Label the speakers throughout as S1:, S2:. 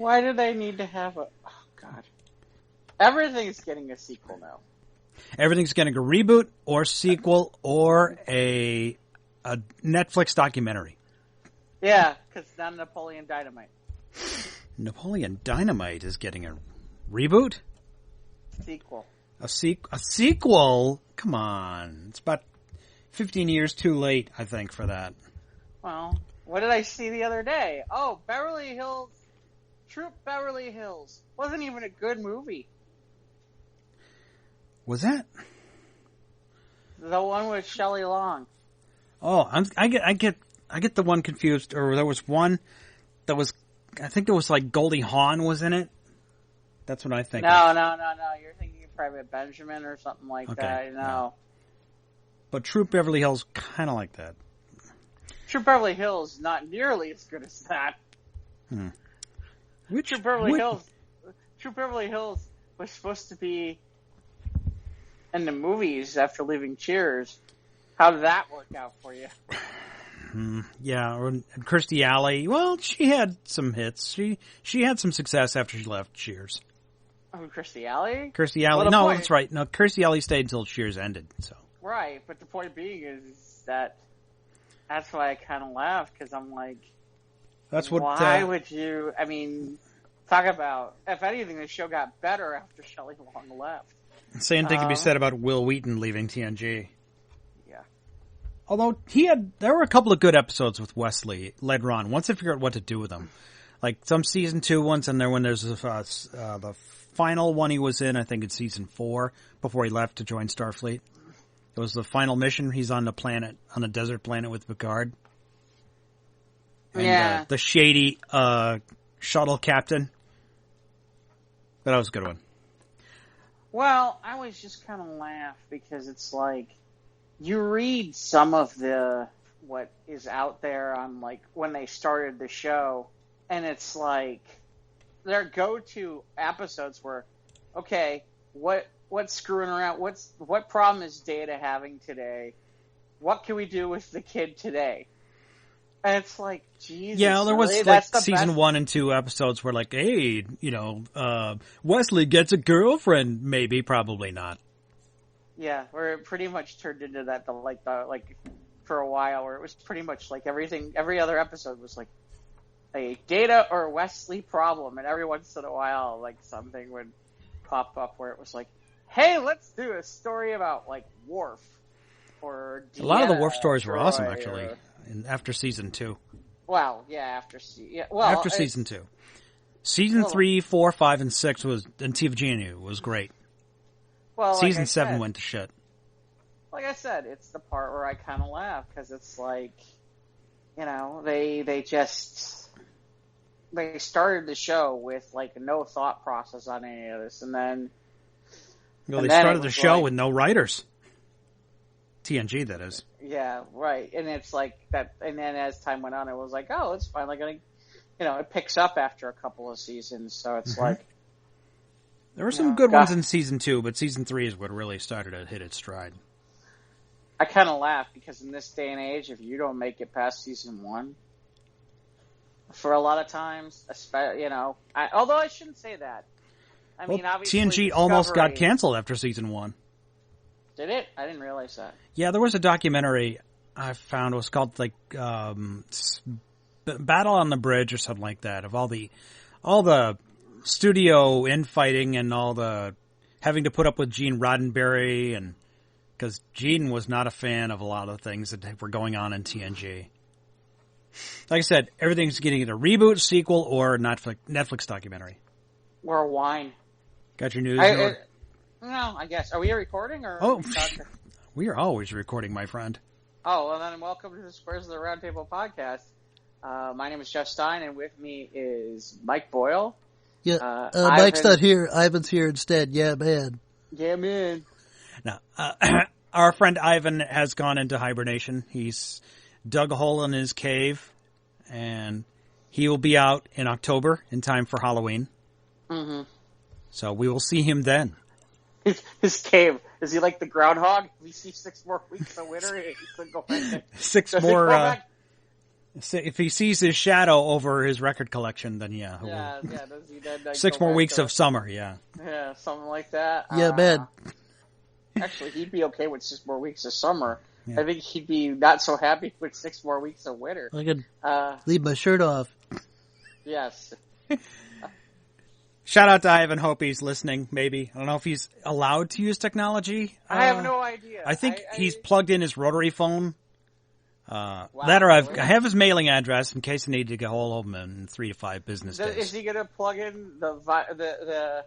S1: Why do they need to have a... Oh, God. Everything's getting a sequel now.
S2: Everything's getting a reboot or sequel or a Netflix documentary.
S1: Yeah, because now Napoleon Dynamite.
S2: Napoleon Dynamite is getting a reboot?
S1: Sequel.
S2: A sequel? Come on. It's about 15 years too late, I think, for that.
S1: Well, what did I see the other day? Oh, Troop Beverly Hills. Wasn't even a good movie.
S2: Was that?
S1: The one with Shelley Long.
S2: Oh, I get the one confused. Or there was one that was, I think there was like Goldie Hawn was in it. That's what I think.
S1: No. You're thinking of Private Benjamin or something like that. No.
S2: But Troop Beverly Hills, kind of like that.
S1: Troop Beverly Hills, not nearly as good as that. Troop Beverly Hills was supposed to be in the movies after leaving Cheers. How did that work out for you?
S2: Yeah, and Kirstie Alley. Well, she had some hits. She had some success after she left Cheers.
S1: Oh, Kirstie Alley?
S2: Kirstie Alley. No, that's right. No, Kirstie Alley stayed until Cheers ended. So.
S1: Right, but the point being is that that's why I kind of laughed, because I'm like, why would you? I mean, talk about, if anything, the show got better after Shelley Long left.
S2: Same thing can be said about Will Wheaton leaving TNG.
S1: Yeah.
S2: Although there were a couple of good episodes with Wesley later on. Once I figured out what to do with them, like some season 2 ones, and then when there's the final one he was in, I think it's season 4 before he left to join Starfleet. It was the final mission. He's on a desert planet with Picard. And, the shady shuttle captain. But that was a good one.
S1: Well, I always just kind of laugh because it's like, you read some of what is out there on, like, when they started the show, and it's like, their go-to episodes were, okay, what's screwing around? What problem is Data having today? What can we do with the kid today? And it's like, Jesus. Yeah,
S2: there was like season 1 and 2 episodes where like, hey, Wesley gets a girlfriend. Maybe, probably not.
S1: Yeah, where it pretty much turned into that, for a while, where it was pretty much like every other episode was like a Data or Wesley problem, and every once in a while, like, something would pop up where it was like, hey, let's do a story about, like, Worf. Or Deanna, a lot of the Worf
S2: stories were awesome, actually, after season 2.
S1: Well, yeah, after
S2: season 2. Season 3, 4, 5, and 6 and Tivgenu was great.
S1: Well,
S2: season 7 went to shit.
S1: Like I said, it's the part where I kind of laugh, because it's like, they started the show with, like, no thought process on any of this, and then...
S2: Well, they started the show with no writers. TNG, that is.
S1: Yeah, right. And it's like that, and then as time went on, it was like, oh, it's finally going to, it picks up after a couple of seasons, so it's like...
S2: There were some good ones in season 2, but season 3 is what really started to hit its stride.
S1: I kind of laugh, because in this day and age, if you don't make it past season 1, for a lot of times, although I shouldn't say that. I mean, obviously,
S2: TNG almost got canceled after season 1.
S1: Did it? I didn't realize that.
S2: Yeah, there was a documentary I found. It was called like Battle on the Bridge or something like that, of all the studio infighting and all the having to put up with Gene Roddenberry, and because Gene was not a fan of a lot of things that were going on in TNG. Like I said, everything's getting either a reboot, sequel, or Netflix documentary.
S1: Or wine.
S2: Got your news?
S1: No, I guess. Are we recording? Or
S2: we are always recording, my friend.
S1: Oh, well then welcome to the Squares of the Roundtable podcast. My name is Jeff Stein, and with me is Mike Boyle.
S3: Yeah, Mike's not here. Ivan's here instead. Yeah, man.
S1: Yeah, man.
S2: Now, our friend Ivan has gone into hibernation. He's dug a hole in his cave, and he will be out in October in time for Halloween. Mm-hmm. So we will see him then.
S1: His cave. Is he like the groundhog? We see 6 more weeks of winter. He could go back.
S2: 6 more. So if he sees his shadow over his record collection, then yeah.
S1: Does he then, like,
S2: 6
S1: go
S2: more
S1: back
S2: weeks
S1: to,
S2: of summer, yeah.
S1: Yeah, something like that.
S3: Yeah, man.
S1: Actually, he'd be okay with 6 more weeks of summer.
S2: Yeah.
S1: I think he'd be not so happy with 6 more weeks of winter.
S3: I could leave my shirt off.
S1: Yes.
S2: Shout out to Ivan. Hope he's listening, maybe. I don't know if he's allowed to use technology.
S1: I have no idea.
S2: I think he's plugged in his rotary phone.
S1: Wow,
S2: That or
S1: really?
S2: I have his mailing address in case I need to get hold of him in 3 to 5 business days.
S1: Is he going to plug in the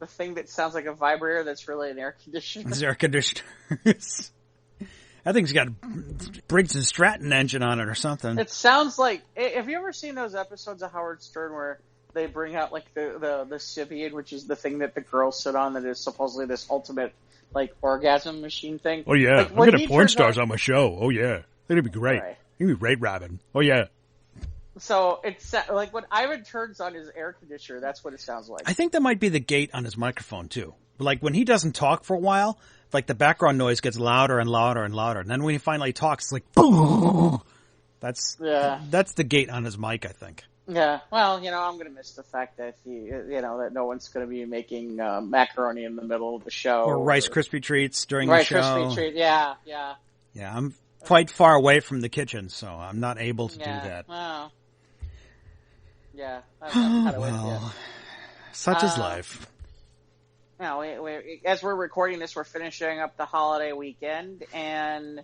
S1: thing that sounds like a vibrator that's really an air conditioner?
S2: His air conditioner. I think he's got a Briggs and Stratton engine on it or something.
S1: It sounds like... Have you ever seen those episodes of Howard Stern where they bring out like the Sibian, which is the thing that the girls sit on that is supposedly this ultimate like orgasm machine thing?
S2: Oh yeah,
S1: like,
S2: I'm gonna have porn stars on my show. Oh yeah, it'd be great.
S1: Right.
S2: It'd be great, Robin. Oh yeah.
S1: So it's like when Ivan turns on his air conditioner, that's what it sounds like.
S2: I think that might be the gate on his microphone too. Like when he doesn't talk for a while, like the background noise gets louder and louder and louder, and then when he finally talks, it's like that's the gate on his mic, I think.
S1: Yeah, well, I'm going to miss the fact that that no one's going to be making macaroni in the middle of the show
S2: or Rice Krispie treats during the show.
S1: Rice Krispie treat, yeah.
S2: Yeah, I'm quite far away from the kitchen, so I'm not able to do that.
S1: Well, yeah, I'm kind of with you.
S2: Such is life.
S1: As we're recording this, we're finishing up the holiday weekend, and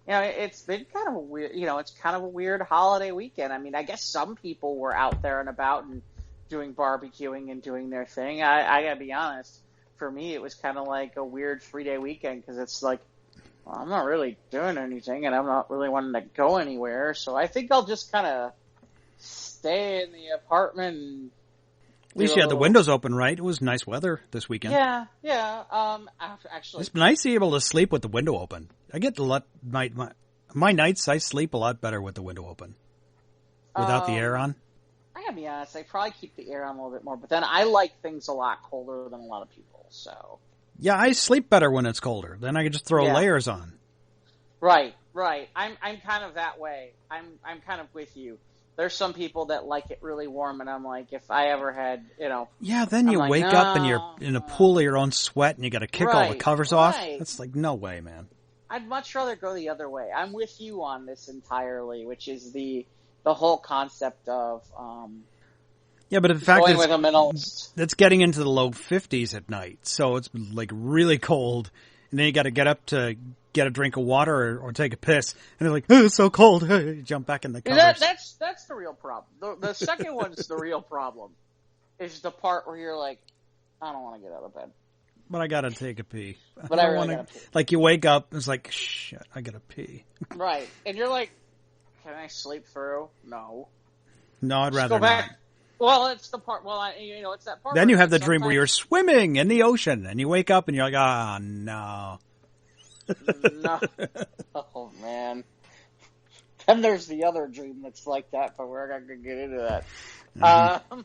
S1: it's been kind of a weird. It's kind of a weird holiday weekend. I mean, I guess some people were out there and about and doing barbecuing and doing their thing. I gotta be honest. For me, it was kind of like a weird 3-day weekend because it's like, well, I'm not really doing anything, and I'm not really wanting to go anywhere. So I think I'll just kind of stay in the apartment. And
S2: at least you had the windows open, right? It was nice weather this weekend.
S1: Yeah. Actually,
S2: it's nice to be able to sleep with the window open. I get my nights. I sleep a lot better with the window open, without the air on.
S1: I gotta be honest. I probably keep the air on a little bit more, but then I like things a lot colder than a lot of people. So
S2: yeah, I sleep better when it's colder. Then I can just throw layers on.
S1: Right. I'm kind of that way. I'm kind of with you. There's some people that like it really warm, and I'm like, if I ever had,
S2: Yeah, then you wake up and you're in a pool of your own sweat, and you got to kick all the covers off. It's like, no way, man.
S1: I'd much rather go the other way. I'm with you on this entirely, which is the whole concept of
S2: yeah, but the fact
S1: going with a minimalist.
S2: That's getting into the low 50s at night, so it's like really cold, and then you got to get up to get a drink of water or take a piss, and they're like, oh, it's so cold. You jump back in the covers.
S1: That's the real problem. The second one's the real problem. Is the part where you're like, I don't want to get out of bed.
S2: But I gotta take a pee.
S1: But I really gotta pee.
S2: Like you wake up, it's like, shit, I gotta pee.
S1: Right. And you're like, can I sleep through? No.
S2: No, I'd rather
S1: go back.
S2: not.
S1: Well, it's the part, it's that part.
S2: Then you have the dream where you're swimming in the ocean, and you wake up and you're like, ah, no.
S1: No. Oh, man. Then there's the other dream that's like that, but we're not going to get into that. Mm-hmm.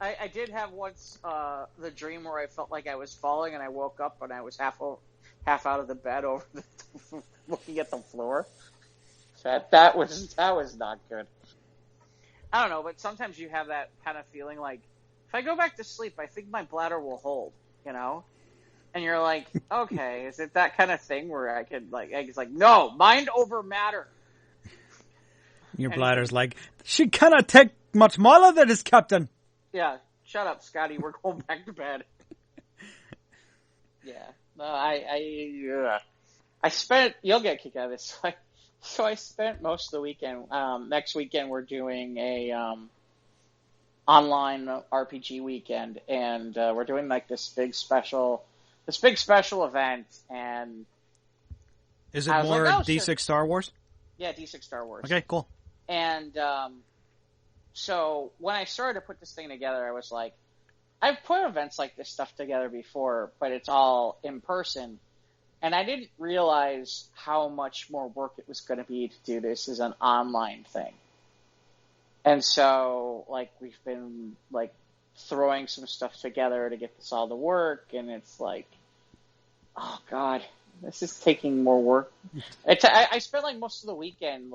S1: I did have once the dream where I felt like I was falling, and I woke up and I was half out of the bed over looking at the floor. That was not good. I don't know, but sometimes you have that kind of feeling like, if I go back to sleep, I think my bladder will hold, And you're like, okay, is it that kind of thing where I could it's like, no, mind over matter.
S2: Your bladder's like, she cannot take much more than this, Captain.
S1: Yeah, shut up, Scotty. We're going back to bed. Yeah, no, I spent. You'll get a kick out of this. So I spent most of the weekend. Next weekend we're doing a online RPG weekend, and we're doing like this big special event. And
S2: is it more D6 Star Wars?
S1: Yeah, D6 Star Wars.
S2: Okay, cool.
S1: And so when I started to put this thing together, I was like, I've put events like this stuff together before, but it's all in person. And I didn't realize how much more work it was going to be to do this as an online thing. And so, we've been, throwing some stuff together to get this all to work, and it's like, oh, God, this is taking more work. I spent, most of the weekend,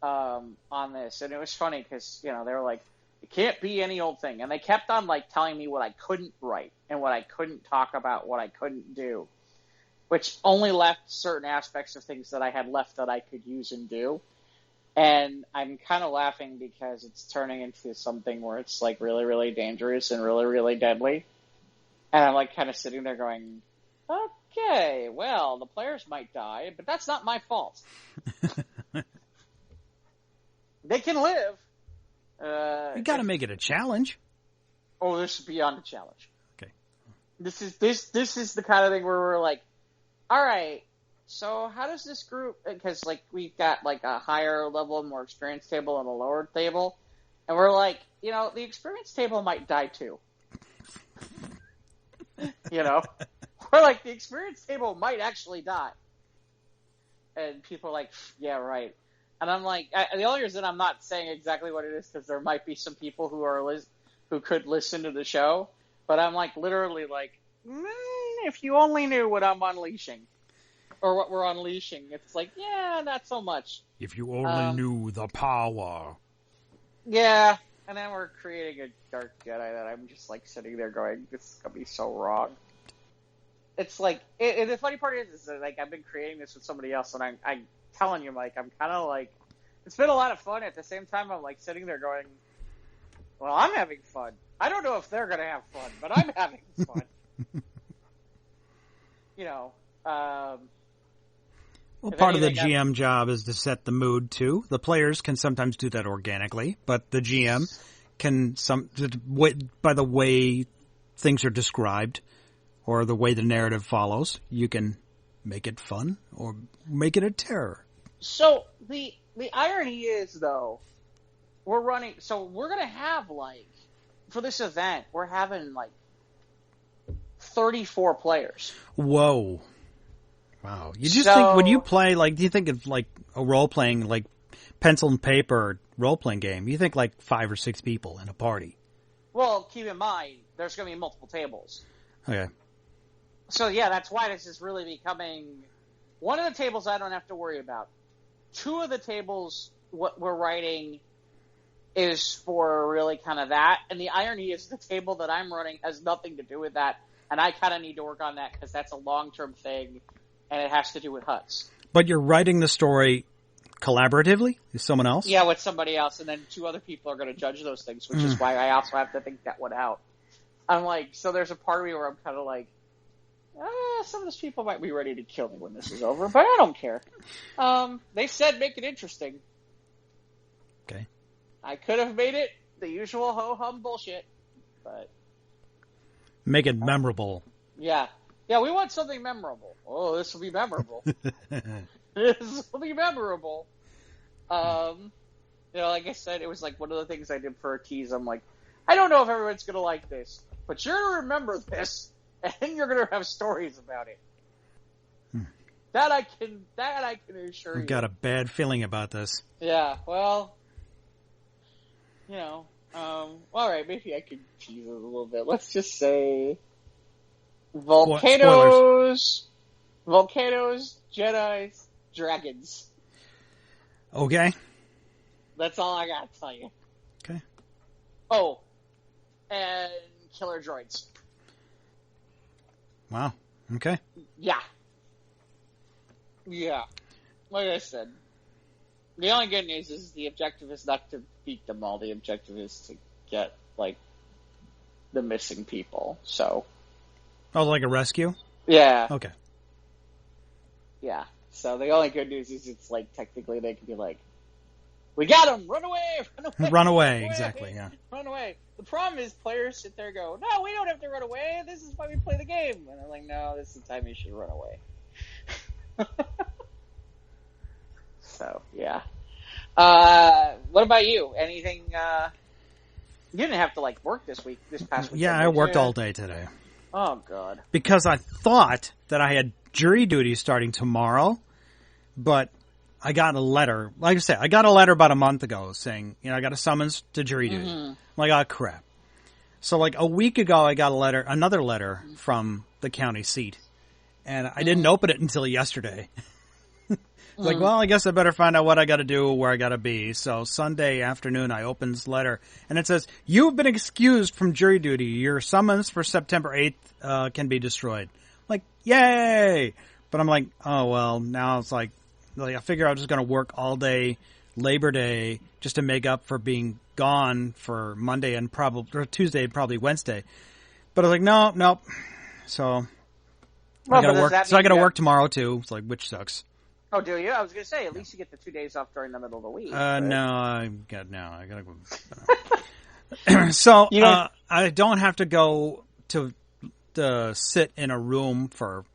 S1: on this, and it was funny because they were like, it can't be any old thing, and they kept on like telling me what I couldn't write and what I couldn't talk about, what I couldn't do, which only left certain aspects of things that I had left that I could use and do. And I'm kind of laughing because it's turning into something where it's like really, really dangerous and really, really deadly. And I'm like kind of sitting there going, okay, well, the players might die, but that's not my fault. They can live.
S2: You got to make it a challenge.
S1: Oh, this is beyond a challenge.
S2: Okay.
S1: This is the kind of thing where we're like, all right, so how does this group, because like we've got like a higher level, more experienced table and a lower table, and we're like, the experienced table might die too. We're like, the experienced table might actually die. And people are like, yeah, right. And I'm like, the only reason I'm not saying exactly what it is because there might be some people who could listen to the show, but I'm like literally like, if you only knew what I'm unleashing or what we're unleashing, it's like, yeah, not so much.
S2: If you only knew the power.
S1: Yeah, and then we're creating a Dark Jedi that I'm just like sitting there going, this is gonna be so wrong. It's like, the funny part is that like I've been creating this with somebody else, and I'm telling you, Mike, I'm kind of like, it's been a lot of fun. At the same time, I'm like sitting there going, well, I'm having fun. I don't know if they're going to have fun, but I'm having fun.
S2: Well, part of the GM job is to set the mood, too. The players can sometimes do that organically, but the GM can, by the way things are described or the way the narrative follows, you can make it fun or make it a terror.
S1: So the irony is, though, we're going to have, like, for this event, we're having, like, 34 players.
S2: Whoa. Wow. You just think, when you play, like, do you think of, like, a role-playing, like, pencil and paper role-playing game? You think, like, 5 or 6 people in a party.
S1: Well, keep in mind, there's going to be multiple tables.
S2: Okay.
S1: So, yeah, that's why this is really becoming... One of the tables I don't have to worry about. 2 of the tables, what we're writing is for really kind of that. And the irony is the table that I'm running has nothing to do with that. And I kind of need to work on that because that's a long-term thing. And it has to do with huts.
S2: But you're writing the story collaboratively? With someone else?
S1: Yeah, with somebody else. And then 2 other people are going to judge those things, which is why I also have to think that one out. I'm like, so there's a part of me where I'm kind of like, some of those people might be ready to kill me when this is over, but I don't care. They said make it interesting.
S2: Okay.
S1: I could have made it the usual ho-hum bullshit, but...
S2: Make it memorable.
S1: Yeah. Yeah, we want something memorable. Oh, this will be memorable. This will be memorable. Like I said, it was like one of the things I did for a tease. I'm like, I don't know if everyone's going to like this, but you're going to remember this, and you're going to have stories about it. That I can assure you.
S2: I've got a bad feeling about this.
S1: Yeah, well, all right, maybe I could tease it a little bit. Let's just say volcanoes, Jedis, dragons.
S2: Okay.
S1: That's all I got to tell you.
S2: Okay.
S1: Oh, and killer droids.
S2: Wow. Okay.
S1: Yeah. Yeah. Like I said, the only good news is the objective is not to beat them all. The objective is to get, like, the missing people. So.
S2: Oh, like a rescue?
S1: Yeah.
S2: Okay.
S1: Yeah. So the only good news is it's, like, technically they could be like, we got him! Run away! Run away!
S2: Run away, exactly, yeah.
S1: Run away. The problem is players sit there and go, no, we don't have to run away. This is why we play the game. And I'm like, no, this is the time you should run away. So, yeah. What about you? Anything, you didn't have to, like, work this past week.
S2: Yeah, I worked all day today.
S1: Oh, God.
S2: Because I thought that I had jury duty starting tomorrow, but I got a letter. Like I said, I got a letter about a month ago saying, I got a summons to jury duty. I'm like, oh, crap. So, like, a week ago, I got another letter from the county seat, and I didn't open it until yesterday. It's like, well, I guess I better find out what I got to do, where I got to be. So Sunday afternoon, I open this letter, and it says, "You've been excused from jury duty. Your summons for September 8th can be destroyed." Like, yay! But I'm like, oh, well, now it's like I figure I'm just going to work all day Labor Day just to make up for being gone for Monday and or Tuesday and probably Wednesday. But I was like, nope. So I got to work. So I got to work tomorrow too. It's like, which sucks.
S1: Oh, do you? I was going to say, at least you get the 2 days off during the middle of the week. Right?
S2: No, I got to go. So I don't have to go to sit in a room for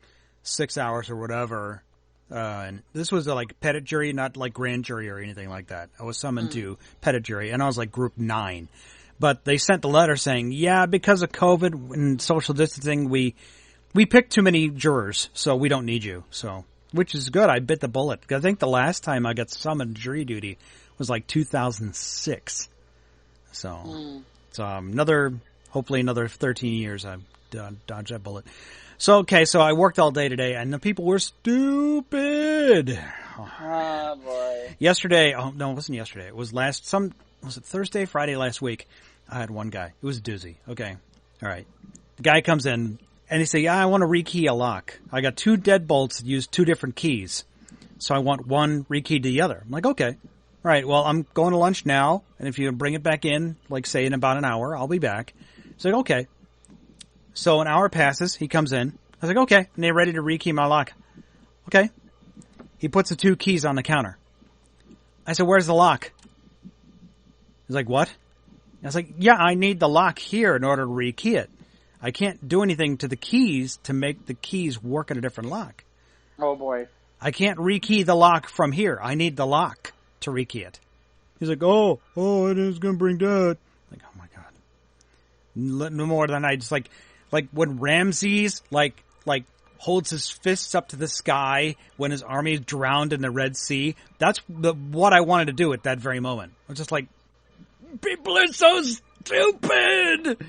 S2: 6 hours or whatever. And this was like petit jury, not like grand jury or anything like that. I was summoned to petit jury, and I was like group 9. But they sent the letter saying, yeah, because of COVID and social distancing, we picked too many jurors, so we don't need you. So, which is good. I bit the bullet. I think the last time I got summoned to jury duty was like 2006. So, hopefully another 13 years I've dodged that bullet. So, okay, so I worked all day today, and the people were stupid.
S1: Oh, boy.
S2: Yesterday, it wasn't yesterday. It was was it Thursday, Friday last week? I had one guy. It was a doozy. Okay. All right. The guy comes in, and he said, yeah, I want to rekey a lock. I got 2 deadbolts that use 2 different keys. So I want one rekeyed to the other. I'm like, okay. All right, well, I'm going to lunch now, and if you bring it back in, like, say, in about an hour, I'll be back. He's like, okay. So an hour passes. He comes in. I was like, okay. And they're ready to rekey my lock. Okay. He puts the 2 keys on the counter. I said, where's the lock? He's like, what? I was like, yeah, I need the lock here in order to rekey it. I can't do anything to the keys to make the keys work in a different lock.
S1: Oh, boy.
S2: I can't rekey the lock from here. I need the lock to rekey it. He's like, oh, it is going to bring that. Like, oh, my God. No more than I just like when Ramses, like holds his fists up to the sky when his army drowned in the Red Sea. That's what I wanted to do at that very moment. I was just like, people are so stupid.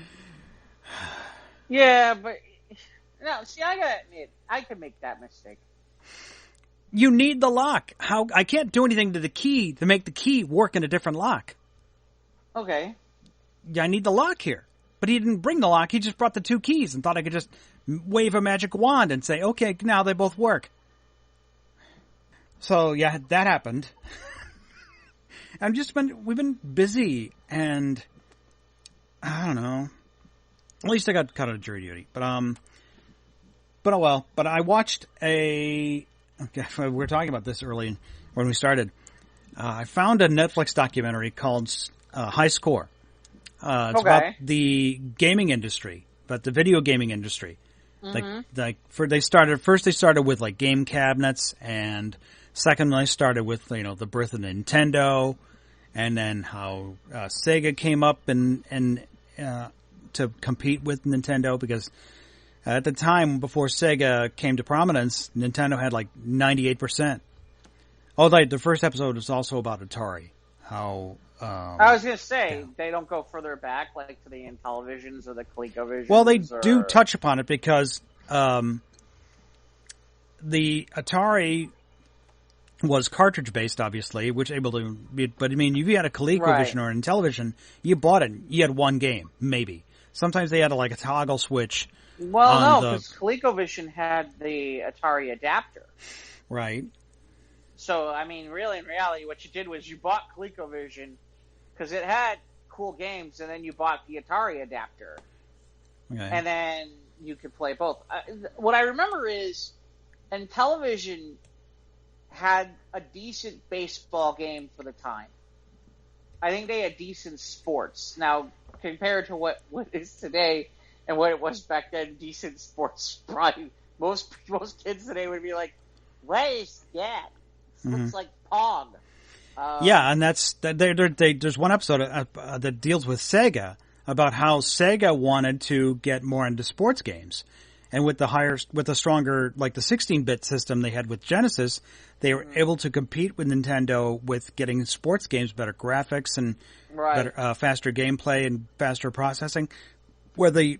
S1: Yeah, but no. See, I gotta admit, I could make that mistake.
S2: You need the lock. How I can't do anything to the key to make the key work in a different lock.
S1: Okay.
S2: Yeah, I need the lock here. But he didn't bring the lock. He just brought the 2 keys and thought I could just wave a magic wand and say, okay, now they both work. So, yeah, that happened. We've been busy, and I don't know. At least I got cut out of jury duty. But oh well. But I watched we were talking about this early when we started. I found a Netflix documentary called High Score. It's about the gaming industry, about the video gaming industry. Mm-hmm. They started with like game cabinets, and second they started with the birth of Nintendo, and then how Sega came up and to compete with Nintendo, because at the time before Sega came to prominence, Nintendo had like 98%. Oh, the first episode was also about Atari. How
S1: I was going to say, they don't go further back, like to the Intellivisions or the ColecoVisions.
S2: Well, they do touch upon it because the Atari was cartridge-based, obviously, which able to be, but I mean, if you had a ColecoVision or an Intellivision, you bought it, you had one game, maybe. Sometimes they had a toggle switch.
S1: Well, no, because ColecoVision had the Atari adapter.
S2: Right.
S1: So, I mean, really, in reality, what you did was you bought ColecoVision because it had cool games, and then you bought the Atari adapter.
S2: Okay.
S1: And then you could play both. What I remember is Intellivision had a decent baseball game for the time. I think they had decent sports. Now, compared to what is today and what it was back then, decent sports, probably most kids today would be like, what is that? Looks like Pong.
S2: Yeah, and there's one episode that deals with Sega about how Sega wanted to get more into sports games, and with the stronger, like the 16-bit system they had with Genesis, they were able to compete with Nintendo with getting sports games, better graphics and better, faster gameplay and faster processing. Where the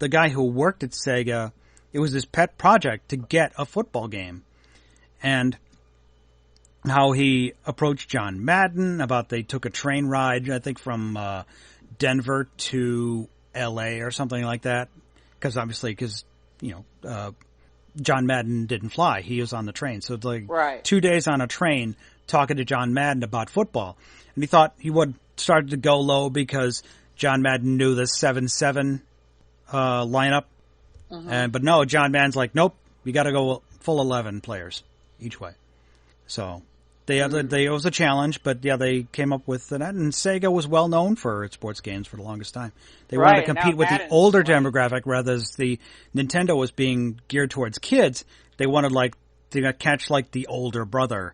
S2: guy who worked at Sega, it was his pet project to get a football game, and how he approached John Madden, about they took a train ride, I think, from Denver to L.A. or something like that. Because John Madden didn't fly. He was on the train. So it's like 2 days on a train talking to John Madden about football. And he thought he would start to go low because John Madden knew the 7-7 lineup. But no, John Madden's like, nope, you got to go full 11 players each way. So it was a challenge, but yeah, they came up with that. And Sega was well known for its sports games for the longest time. They wanted to compete with the older demographic, rather as the Nintendo was being geared towards kids. They wanted to catch the older brother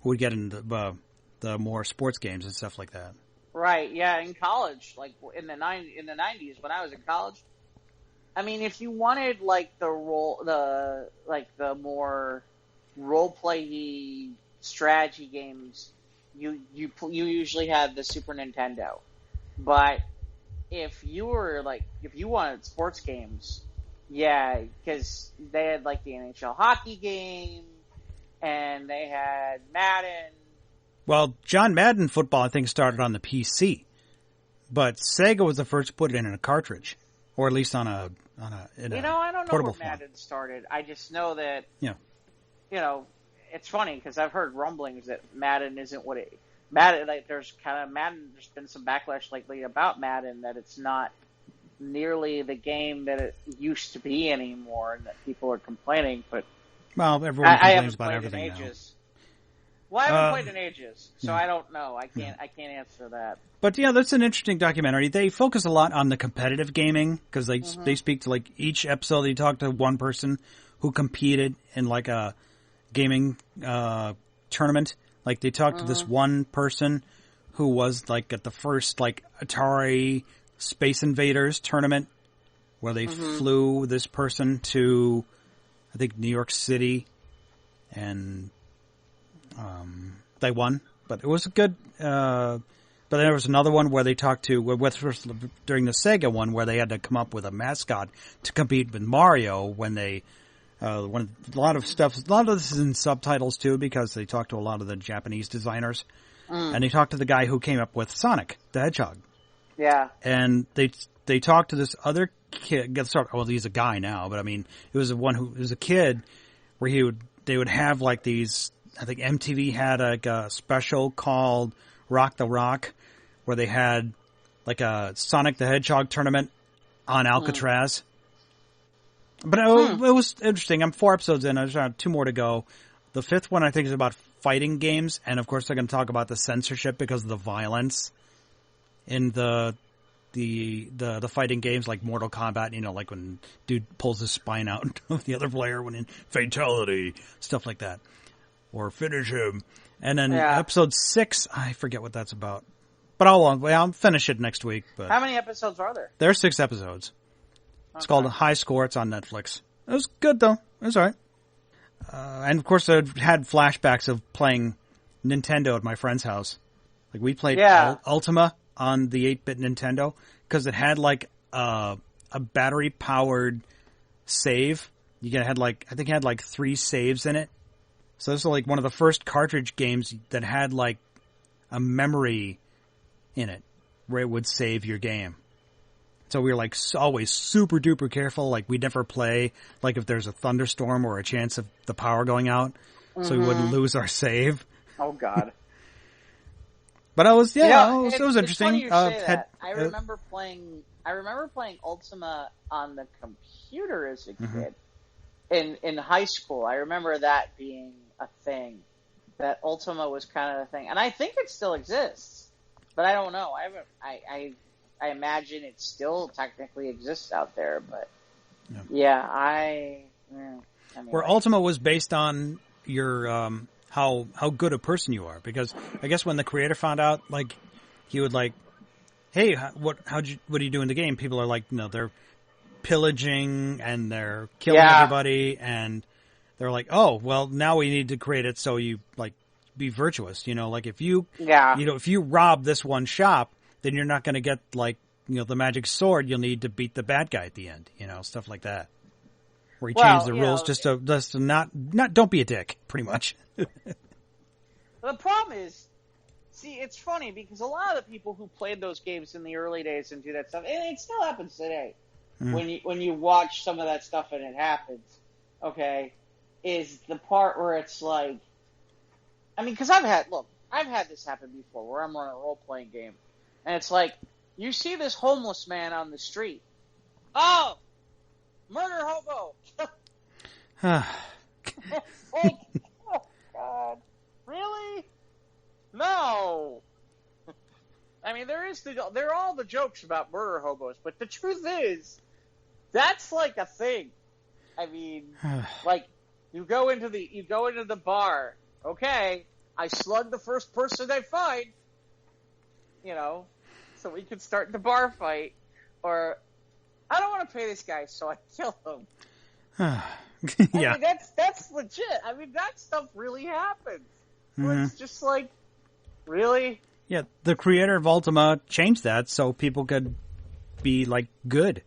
S2: who would get into the more sports games and stuff like that.
S1: Right. Yeah. In college, like in the 90s, when I was in college, I mean, if you wanted the more role play strategy games, you usually had the Super Nintendo. But if you wanted sports games, yeah, because they had the NHL hockey game and they had Madden.
S2: Well, John Madden football, I think, started on the PC, but Sega was the first to put it in a cartridge, or at least on a I don't know where
S1: Madden started. I just know that it's funny because I've heard rumblings that Madden isn't what it. Madden, there's been some backlash lately about Madden, that it's not nearly the game that it used to be anymore, and that people are complaining. But
S2: everyone complains about everything now.
S1: Well, I haven't played in ages, so I don't know. I can't answer that.
S2: But yeah, that's an interesting documentary. They focus a lot on the competitive gaming because they speak to each episode. They talk to one person who competed in a gaming tournament. They talked to this one person who was at the first Atari Space Invaders tournament, where they flew this person to, I think, New York City, and they won. But it was a good. But there was another one where they talked to during the Sega one, where they had to come up with a mascot to compete with Mario when they. A lot of this is in subtitles too, because they talked to a lot of the Japanese designers, and they talked to the guy who came up with Sonic the Hedgehog.
S1: Yeah,
S2: and they talked to this other kid. Well, he's a guy now, but I mean, it was a kid where they would have these. I think MTV had a special called Rock the Rock, where they had a Sonic the Hedgehog tournament on Alcatraz. But it was interesting. I'm 4 episodes in. There's 2 more to go. The 5th one, I think, is about fighting games. And, of course, they're going to talk about the censorship because of the violence in the fighting games, like Mortal Kombat, when dude pulls his spine out of the other player when in fatality, stuff like that. Or finish him. And then episode 6, I forget what that's about. But I'll finish it next week. But
S1: how many episodes are there?
S2: There are 6 episodes. It's called High Score. It's on Netflix. It was good, though. It was all right. And, of course, I had flashbacks of playing Nintendo at my friend's house. We played Ultima on the 8-bit Nintendo because it had, a battery-powered save. I think it had, 3 saves in it. So this was, one of the first cartridge games that had, a memory in it where it would save your game. So we were always super duper careful. We'd never play if there's a thunderstorm or a chance of the power going out, so we wouldn't lose our save.
S1: Oh God!
S2: But it was it was interesting.
S1: It's funny you say that. I remember playing Ultima on the computer as a kid in high school. I remember that being a thing. That Ultima was kind of a thing, and I think it still exists, but I don't know. I imagine it still technically exists out there, but anyway.
S2: Where Ultima was based on your how good a person you are, because I guess when the creator found out, he would hey, what do you do in the game? People are they're pillaging and they're killing everybody, and they're oh, well, now we need to create it so you be virtuous. If you if you rob this one shop, then you're not going to get the magic sword. You'll need to beat the bad guy at the end. Stuff like that. Where he changed the rules just to not don't be a dick, pretty much.
S1: The problem is, see, it's funny because a lot of the people who played those games in the early days and do that stuff, and it still happens today, when you watch some of that stuff and it happens, okay, is the part where it's like, I mean, because I've had this happen before where I'm running a role-playing game, and it's like, you see this homeless man on the street. Oh! Murder hobo! Like, oh, God. Really? No! I mean, there are all the jokes about murder hobos, but the truth is, that's like a thing. I mean, like, you go into the bar, okay, I slug the first person I find, you know, so we can start the bar fight, or I don't want to pay this guy, so I kill him.
S2: Yeah.
S1: I mean, that's legit. I mean, that stuff really happens. Where it's just like, really?
S2: Yeah, the creator of Ultima changed that so people could be, like, good.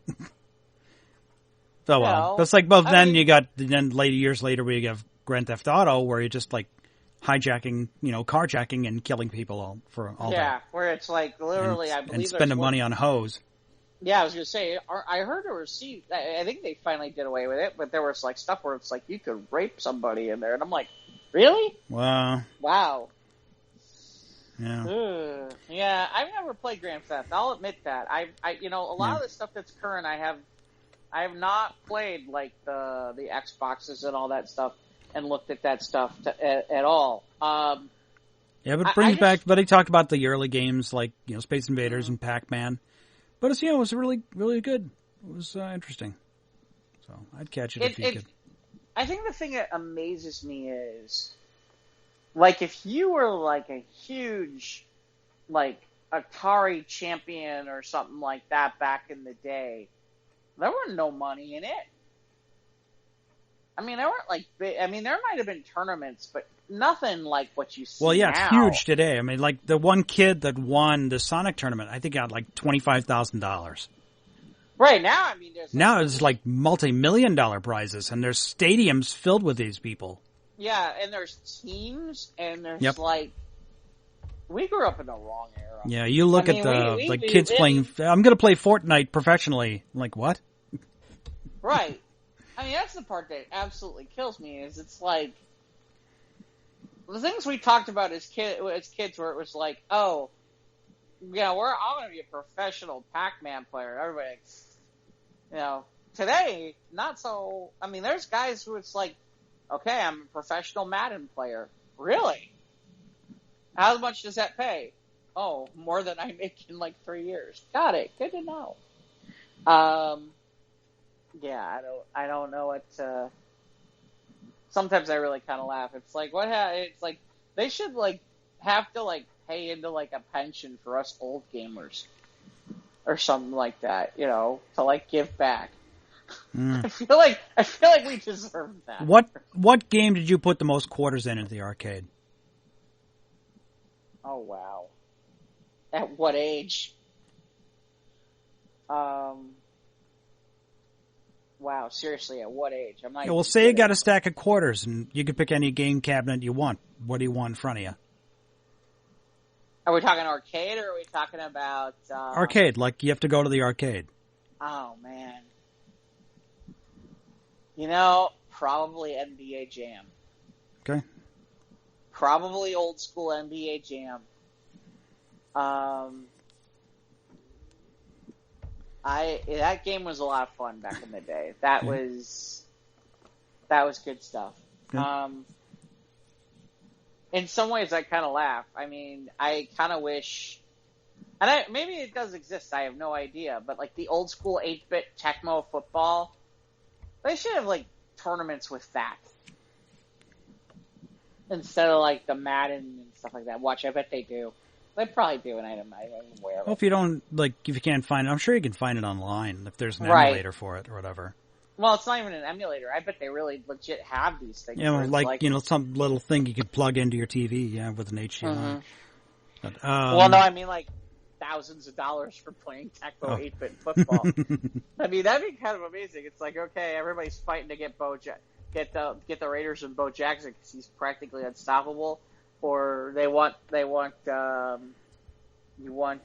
S2: So, well, that's like, well, then years later we have Grand Theft Auto where you're just, like, hijacking, you know, carjacking and killing people for all that.
S1: Yeah, where it's like, literally, I believe
S2: and spending money on hoes.
S1: Yeah, I was going to say, I heard there was, I think they finally did away with it, but there was, like, stuff where it's like, you could rape somebody in there, and I'm like, really?
S2: Wow.
S1: Yeah. Yeah, I've never played Grand Theft. I'll admit that. I a lot of the stuff that's current, I have not played like the Xboxes and all that stuff, and looked at that stuff at all.
S2: Yeah, but it brings back. But he talked about the early games like Space Invaders and Pac-Man. But it's it was really really good. It was interesting. So I'd catch it if you could.
S1: I think the thing that amazes me is, like, if you were, like, a huge, like, Atari champion or something like that back in the day, there was no money in it. I mean, there weren't, like, big, I mean, there might have been tournaments, but nothing like what you see now.
S2: Well, yeah, it's huge today. I mean, like, the one kid that won the Sonic tournament, I think got, like, $25,000.
S1: Right, now, I mean,
S2: now it's like multi-million-dollar prizes, and there's stadiums filled with these people.
S1: Yeah, and there's teams, and there's like, we grew up in the wrong era.
S2: Yeah, you look at the kids playing. I'm going to play Fortnite professionally. I'm like, what?
S1: Right. I mean, that's the part that absolutely kills me. Is it's like the things we talked about as kids, where it was like, oh, I'm going to be a professional Pac-Man player. Everybody. Today, not so. I mean, there's guys who it's like, okay, I'm a professional Madden player. Really? How much does that pay? Oh, more than I make in like 3 years. Got it. Good to know. Yeah, I don't know what. Sometimes I really kind of laugh. It's like it's like they should like have to like pay into like a pension for us old gamers. Or something like that, to like give back. I feel like we deserve that.
S2: What game did you put the most quarters in at the arcade?
S1: Oh wow! At what age? Wow, seriously, at what age? I'm not.
S2: Yeah, well, say you got a stack of quarters, and you can pick any game cabinet you want. What do you want in front of you?
S1: Are we talking arcade, or are we talking about...
S2: arcade, like you have to go to the arcade.
S1: Oh, man. Probably NBA Jam.
S2: Okay.
S1: Probably old school NBA Jam. That game was a lot of fun back in the day. That was good stuff.
S2: Okay.
S1: In some ways, I kind of laugh. I mean, I kind of wish, and maybe it does exist. I have no idea. But like the old school 8-bit Tecmo football, they should have like tournaments with that instead of like the Madden and stuff like that. Watch, I bet they do. They probably do, and I'm aware of it.
S2: Well, if you can't find it, I'm sure you can find it online if there's an emulator for it or whatever.
S1: Well, it's not even an emulator. I bet they really legit have these things.
S2: Yeah, like some little thing you could plug into your TV, with an HDMI.
S1: Mm-hmm.
S2: But,
S1: well, no, I mean like thousands of dollars for playing Tecmo 8-bit football. I mean, that'd be kind of amazing. It's like, okay, everybody's fighting to get the Raiders and Bo Jackson because he's practically unstoppable. or you want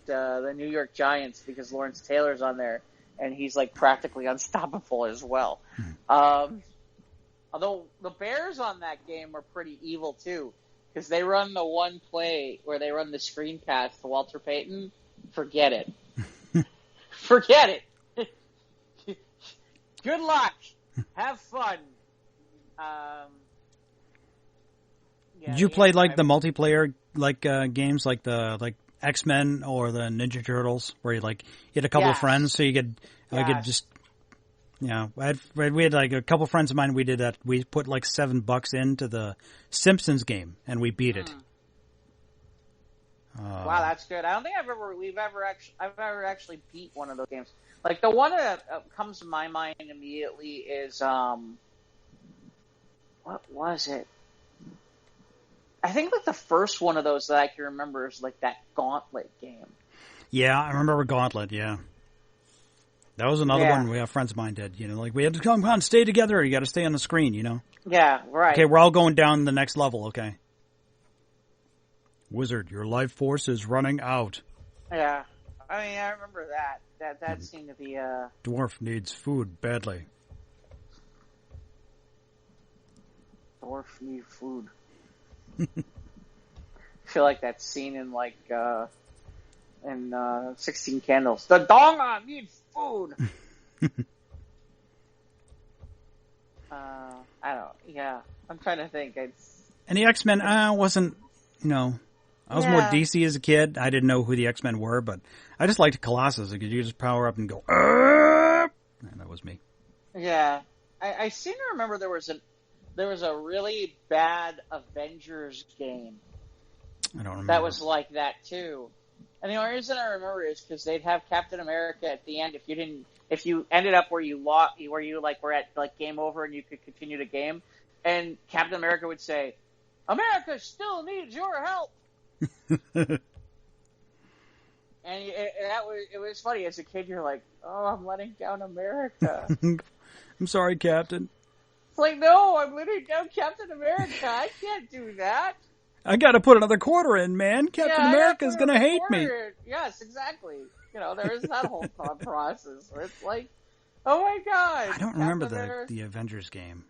S1: the New York Giants because Lawrence Taylor's on there, and he's like practically unstoppable as well. Although the Bears on that game are pretty evil too, because they run the one play where they run the screen pass to Walter Payton. Forget it. Forget it. Good luck. Have fun.
S2: Did you play like the multiplayer games like the X-Men or the Ninja Turtles where you had a couple of friends so you could just we had like a couple of friends of mine. We did that. We put like $7 into the Simpsons game and we beat it.
S1: Wow, that's good. I don't think I've ever actually beat one of those games. Like the one that comes to my mind immediately is what was it? I think like the first one of those that I can remember is like that Gauntlet game. Yeah,
S2: I remember Gauntlet. Yeah, that was another one we have friends of mine did. We had to come on, stay together. You got to stay on the screen.
S1: Yeah, right.
S2: Okay, we're all going down the next level. Okay. Wizard, your life force is running out.
S1: Yeah, I mean I remember that. That seemed to be
S2: Dwarf needs food badly.
S1: Dwarf needs food. I feel like that scene in 16 Candles. The Donga needs food. I don't. Yeah, I'm trying to think.
S2: And the X-Men, wasn't. I was more DC as a kid. I didn't know who the X-Men were, but I just liked Colossus because you just power up and go. And that was me.
S1: Yeah, I seem to remember there was a really bad Avengers game.
S2: I don't remember.
S1: That was like that too. And the only reason I remember is because they'd have Captain America at the end. If you ended up where you were at like game over and you could continue the game, and Captain America would say, "America still needs your help." And it was funny as a kid. You're like, "Oh, I'm letting down America."
S2: I'm sorry, Captain.
S1: It's like, no, I'm letting down Captain America. I can't do that.
S2: I got to put another quarter in, man. Captain America's going to hate me.
S1: Yes, exactly. There is that whole thought process where it's like, oh my god.
S2: I don't remember the Avengers game.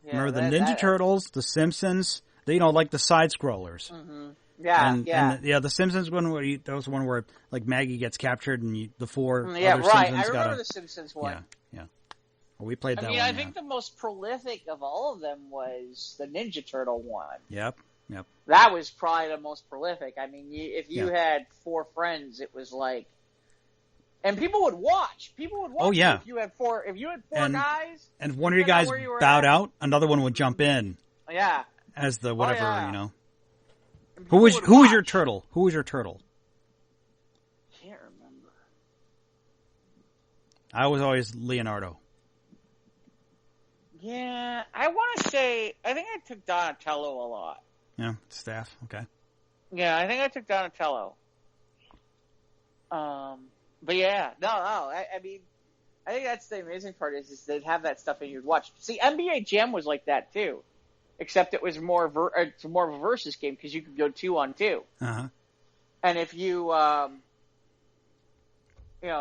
S2: Yeah, remember the Ninja Turtles, the Simpsons, like the side scrollers.
S1: Mm-hmm. Yeah,
S2: and the Simpsons one that was the one where like Maggie gets captured and the four other Simpsons
S1: I remember the Simpsons one.
S2: Yeah. Well, we played that one.
S1: I think the most prolific of all of them was the Ninja Turtle one.
S2: Yep.
S1: That was probably the most prolific. I mean, if you had 4 friends, it was like, and people would watch.
S2: Oh yeah.
S1: If you had four guys,
S2: and if one of your guys bowed out, another one would jump in.
S1: Yeah.
S2: As the whatever, Who was your turtle?
S1: Can't remember.
S2: I was always Leonardo.
S1: Yeah, I want to say, I think I took Donatello a lot.
S2: Yeah, staff, okay.
S1: Yeah, I think I took Donatello. But yeah, no, I mean, I think that's the amazing part is they'd have that stuff and you'd watch. See, NBA Jam was like that too, except it was more of a versus game because you could go 2-on-2.
S2: Uh-huh.
S1: And if you,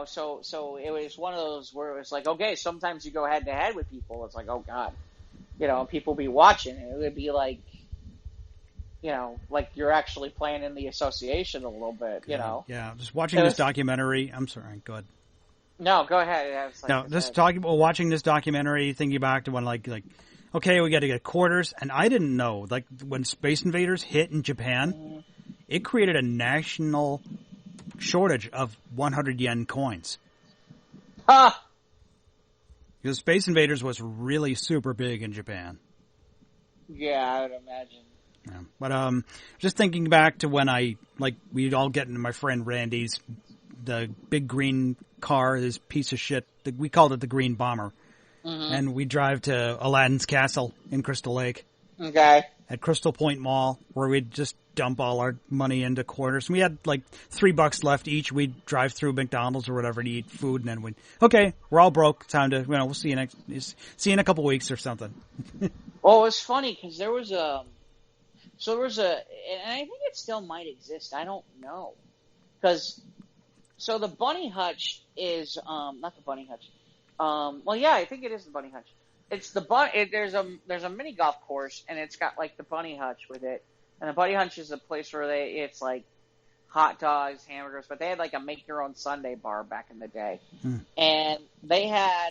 S1: so it was one of those where it was like, okay, sometimes you go head to head with people. It's like, oh god, people be watching. And it would be like, like you're actually playing in the association a little bit,
S2: Yeah, just watching this documentary. I'm sorry, go ahead.
S1: No, go ahead.
S2: Watching this documentary, thinking back to when like, okay, we got to get quarters, and I didn't know, like when Space Invaders hit in Japan, it created a national shortage of 100 yen coins.
S1: Ah!
S2: Because Space Invaders was really super big in Japan.
S1: Yeah, I would imagine.
S2: Yeah. But just thinking back to when we'd all get into my friend Randy's, the big green car, this piece of shit, we called it the Green Bomber. Mm-hmm. And we drive to Aladdin's Castle in Crystal Lake.
S1: Okay.
S2: At Crystal Point Mall, where we'd just dump all our money into quarters. And we had like $3 left each. We'd drive through McDonald's or whatever to eat food, and then we're all broke. Time to, we'll see you in a couple weeks or something.
S1: Well, it was funny because there was So there was and I think it still might exist. I don't know. So the Bunny Hutch is, not the Bunny Hutch. Well, yeah, I think it is the Bunny Hutch. It's the there's a mini golf course, and it's got like the Bunny Hutch with it. And the Bunny Hutch is a place where it's like hot dogs, hamburgers, but they had like a make your own Sunday bar back in the day. And they had,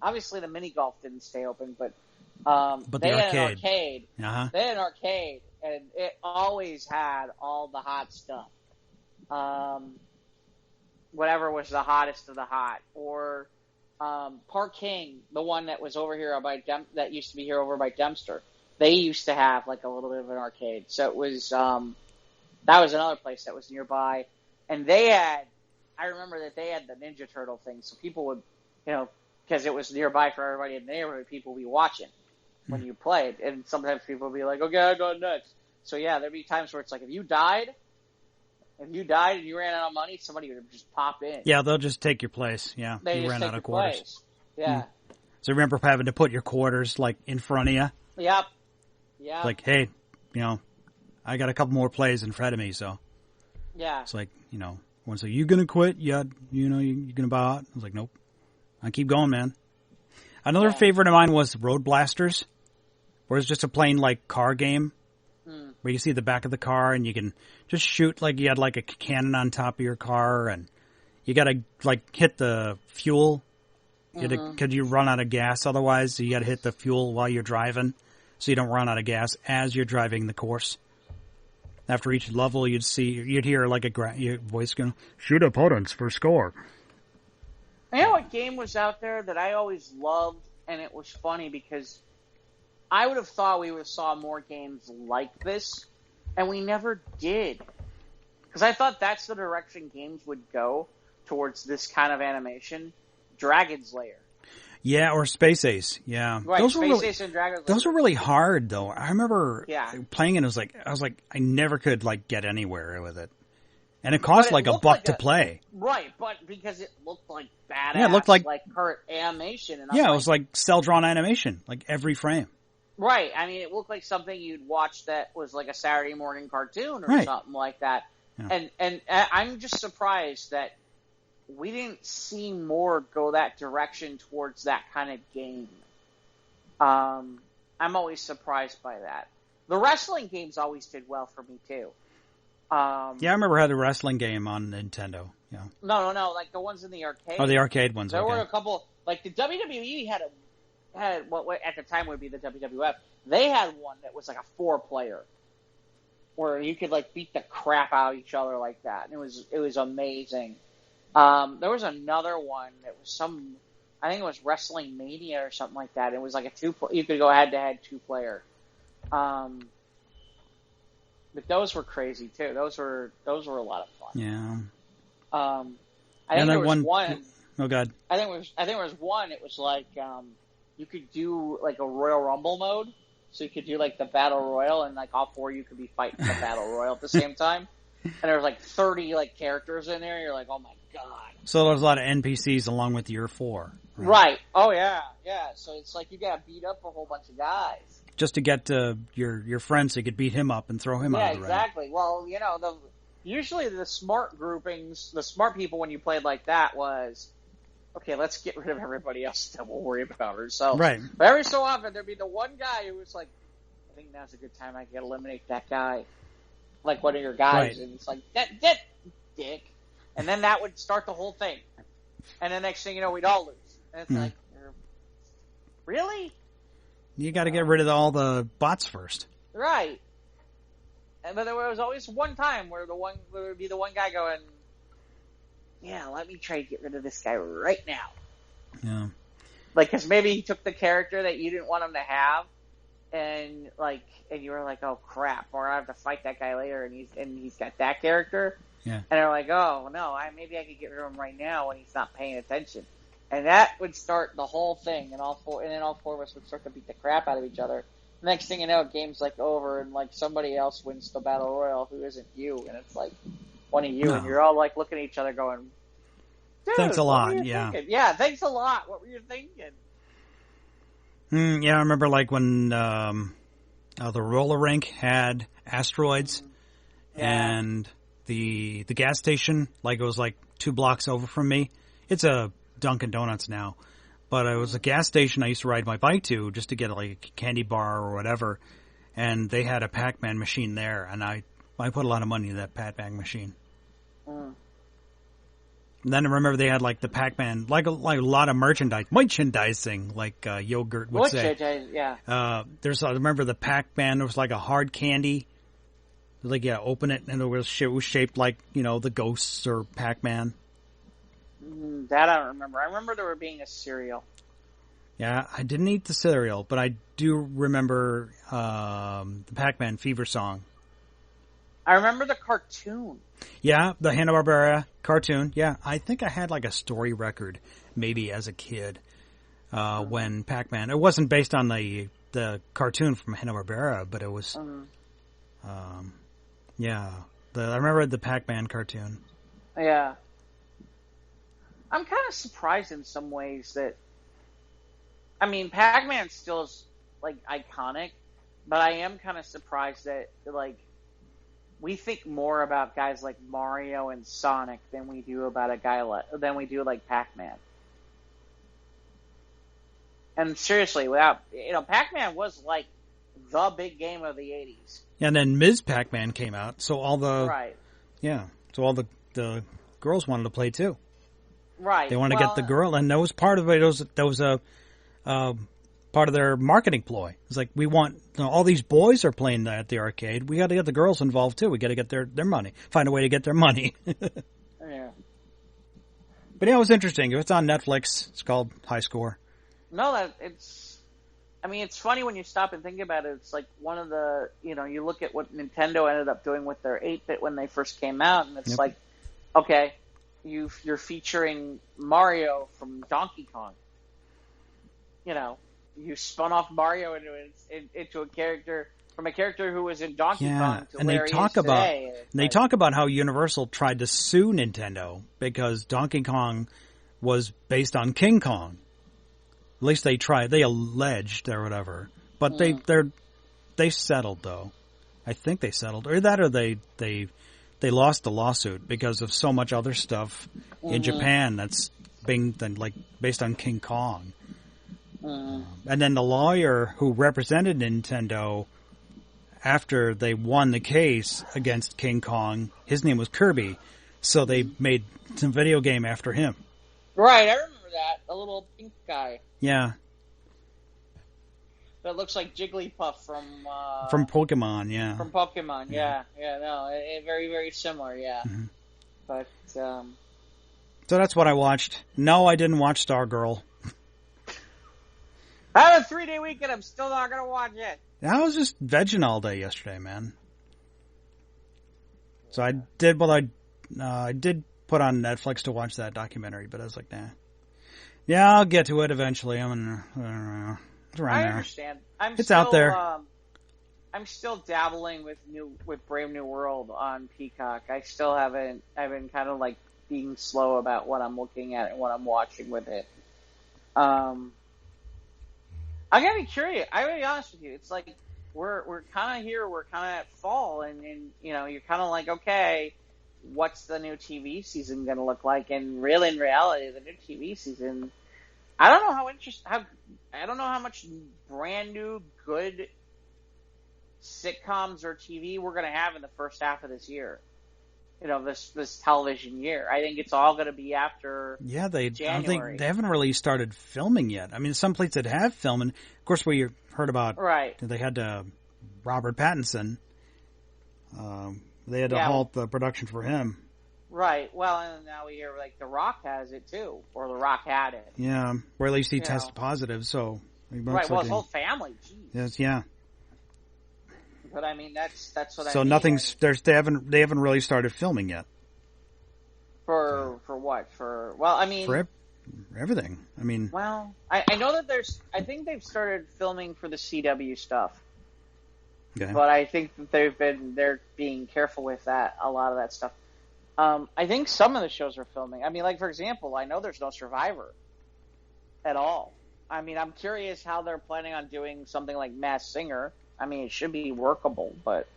S1: obviously the mini golf didn't stay open, but they had an arcade.
S2: Uh-huh.
S1: They had an arcade, and it always had all the hot stuff. Whatever was the hottest of the hot. Or Park King, the one that was over here that used to be here over by Dempster. They used to have like a little bit of an arcade. So it was that was another place that was nearby. And I remember that they had the Ninja Turtle thing, so people would, because it was nearby for everybody in the neighborhood, people would be watching when you played. And sometimes people would be like, okay, I got nuts. So yeah, there'd be times where it's like, if you died and you ran out of money, somebody would just pop in.
S2: Yeah, they'll just take your place. Yeah, you ran out of quarters.
S1: Place. Yeah.
S2: So remember having to put your quarters like in front of you?
S1: Yep.
S2: Like, hey, I got a couple more plays in front of me, so.
S1: Yeah.
S2: It's like, one's like, you gonna quit? Yeah, you gonna bow out? I was like, nope. I keep going, man. Another favorite of mine was Road Blasters, where it's just a plain like car game, where you see the back of the car and you can just shoot like you had like a cannon on top of your car, and you gotta like hit the fuel. Could you run out of gas otherwise? So you gotta hit the fuel while you're driving, so you don't run out of gas as you're driving the course. After each level, you'd hear like your voice going, shoot opponents for score.
S1: You know what game was out there that I always loved, and it was funny because I would have thought we would have saw more games like this, and we never did. Because I thought that's the direction games would go towards this kind of animation. Dragon's Lair.
S2: Yeah, or Space Ace. Yeah,
S1: right. Ace and Dragon's Lair.
S2: Those were really hard, though. I remember playing it. I was like, I never could like get anywhere with it, and it cost like $1 to play.
S1: Right, but because it looked like badass.
S2: Yeah, it looked like
S1: current animation. And
S2: it was like cell drawn animation, like every frame.
S1: Right. I mean, it looked like something you'd watch that was like a Saturday morning cartoon or something like that. Yeah. And I'm just surprised that we didn't see more go that direction towards that kind of game. I'm always surprised by that. The wrestling games always did well for me too.
S2: I remember I had a wrestling game on Nintendo. Yeah.
S1: No, like the ones in the arcade.
S2: Oh, the arcade ones.
S1: There were a couple, like the WWE had what at the time would be the WWF. They had one that was like a 4-player, where you could like beat the crap out of each other like that, and it was amazing. There was another one that was I think it was Wrestling Mania or something like that. It was like you could go head-to-head 2-player. But those were crazy too. Those were a lot of fun.
S2: Yeah.
S1: I think there was one.
S2: Oh God.
S1: I think there was one. It was like you could do like a Royal Rumble mode, so you could do like the Battle Royal, and like all 4 of you could be fighting the Battle Royal at the same time. And there was like 30 like characters in there. You're like, oh my God.
S2: So there's a lot of NPCs along with your 4.
S1: Right. Oh yeah. So it's like you got to beat up a whole bunch of guys
S2: just to get to your friend, so you could beat him up and throw him out of the ring.
S1: Yeah, exactly. Well, usually the smart groupings, the smart people when you played like that was, okay, let's get rid of everybody else that we'll worry about ourselves.
S2: Right.
S1: But every so often there'd be the one guy who was like, I think now's a good time I can eliminate that guy, like one of your guys, and it's like that dick, and then that would start the whole thing, and the next thing you know, we'd all lose, and it's like, really?
S2: You got to get rid of all the bots first,
S1: right? But there was always one time where there would be the one guy going, yeah, let me try to get rid of this guy right now.
S2: Yeah.
S1: Like, because maybe he took the character that you didn't want him to have, and you were like, oh crap, or I have to fight that guy later, and he's got that character.
S2: Yeah.
S1: And they're like, oh no, maybe I could get rid of him right now when he's not paying attention. And that would start the whole thing, and then all 4 of us would start to beat the crap out of each other. Next thing you know, game's like over, and like somebody else wins the battle royal who isn't you, and it's like one of you, and you're all like looking at each other, going,
S2: "Thanks a lot." Yeah,
S1: thinking? Yeah, thanks a lot. What were you thinking?
S2: Yeah, I remember like when I The roller rink had asteroids,
S1: Yeah.
S2: and the gas station, like it was like 2 blocks over from me. It's a Dunkin' Donuts now, but it was a gas station I used to ride my bike to just to get like a candy bar or whatever. And they had a Pac-Man machine there, and I put a lot of money into that Pac-Man machine.
S1: Mm.
S2: And then I remember they had like the Pac-Man, like a lot of merchandising, like Yogurt would say.
S1: Yeah.
S2: I remember the Pac-Man. There was like a hard candy. Like, yeah, open it, and it was shaped like, the ghosts or Pac-Man.
S1: That I don't remember. I remember there were being a cereal.
S2: Yeah, I didn't eat the cereal, but I do remember the Pac-Man Fever song.
S1: I remember the cartoon.
S2: Yeah, the Hanna-Barbera cartoon. Yeah, I think I had like a story record maybe as a kid when Pac-Man. It wasn't based on the cartoon from Hanna-Barbera, but it was. Yeah, I remember the Pac-Man cartoon.
S1: Yeah, I'm kind of surprised in some ways that. I mean, Pac-Man still is like iconic, but I am kind of surprised that like. We think more about guys like Mario and Sonic than we do about like Pac-Man. And seriously, Pac-Man was like the big game of the 80s.
S2: And then Ms. Pac-Man came out, so all the so all the girls wanted to play too.
S1: Right.
S2: They wanted to get the girl, and that was part of it. That was a part of their marketing ploy. It's like, we want, all these boys are playing at the arcade. We got to get the girls involved too. We got to get their money. Find a way to get their money.
S1: Yeah.
S2: But yeah, it was interesting. It's on Netflix. It's called High Score.
S1: No, it's funny when you stop and think about it. It's like one of the, you look at what Nintendo ended up doing with their 8-bit when they first came out, and it's like, okay, you're featuring Mario from Donkey Kong. You spun off Mario into a character who was in Donkey Kong to
S2: and
S1: where he is today.
S2: They talk about how Universal tried to sue Nintendo because Donkey Kong was based on King Kong. At least they alleged or whatever. But they settled though. I think they settled, or they lost the lawsuit because of so much other stuff in Japan that's being like based on King Kong. And then the lawyer who represented Nintendo after they won the case against King Kong, his name was Kirby, so they made some video game after him.
S1: Right, I remember that. A little pink guy.
S2: Yeah.
S1: That looks like Jigglypuff from
S2: Pokemon, yeah.
S1: From Pokemon, yeah. No, very, very similar, yeah.
S2: Mm-hmm.
S1: But,
S2: So that's what I watched. No, I didn't watch Stargirl.
S1: I had a 3-day weekend. I'm still not going to watch it.
S2: I was just vegging all day yesterday, man. So I did I did put on Netflix to watch that documentary, but I was like, nah. Yeah, I'll get to it eventually. I don't know. It's around
S1: I
S2: there.
S1: understand.
S2: It's out there.
S1: I'm still dabbling with Brave New World on Peacock. I've been kind of like being slow about what I'm looking at and what I'm watching with it. I'm gonna be curious. I'm gonna be honest with you. It's like we're kind of here. We're kind of at fall, and you're kind of like, okay, what's the new TV season gonna look like? And really, in reality, the new TV season, I don't know I don't know how much brand new good sitcoms or TV we're gonna have in the first half of this year. This television year. I think it's all going to be after January.
S2: I don't think they haven't really started filming yet. I mean, some places that have filmed, and of course we heard about,
S1: right.
S2: They had Robert Pattinson. They had to halt the production for him.
S1: Right. Well, and now we hear like The Rock has it too, or The Rock had it.
S2: Yeah, or at least he tested positive. So
S1: right. Well, his whole family. Geez.
S2: Yes. Yeah.
S1: But I mean, that's what I mean.
S2: So nothing's they haven't really started filming yet.
S1: For what? For
S2: everything. I mean,
S1: well, I know that I think they've started filming for the CW stuff.
S2: Okay.
S1: But I think that they're being careful with that. A lot of that stuff. I think some of the shows are filming. I mean, like for example, I know there's no Survivor at all. I mean, I'm curious how they're planning on doing something like Masked Singer. I mean, it should be workable, but...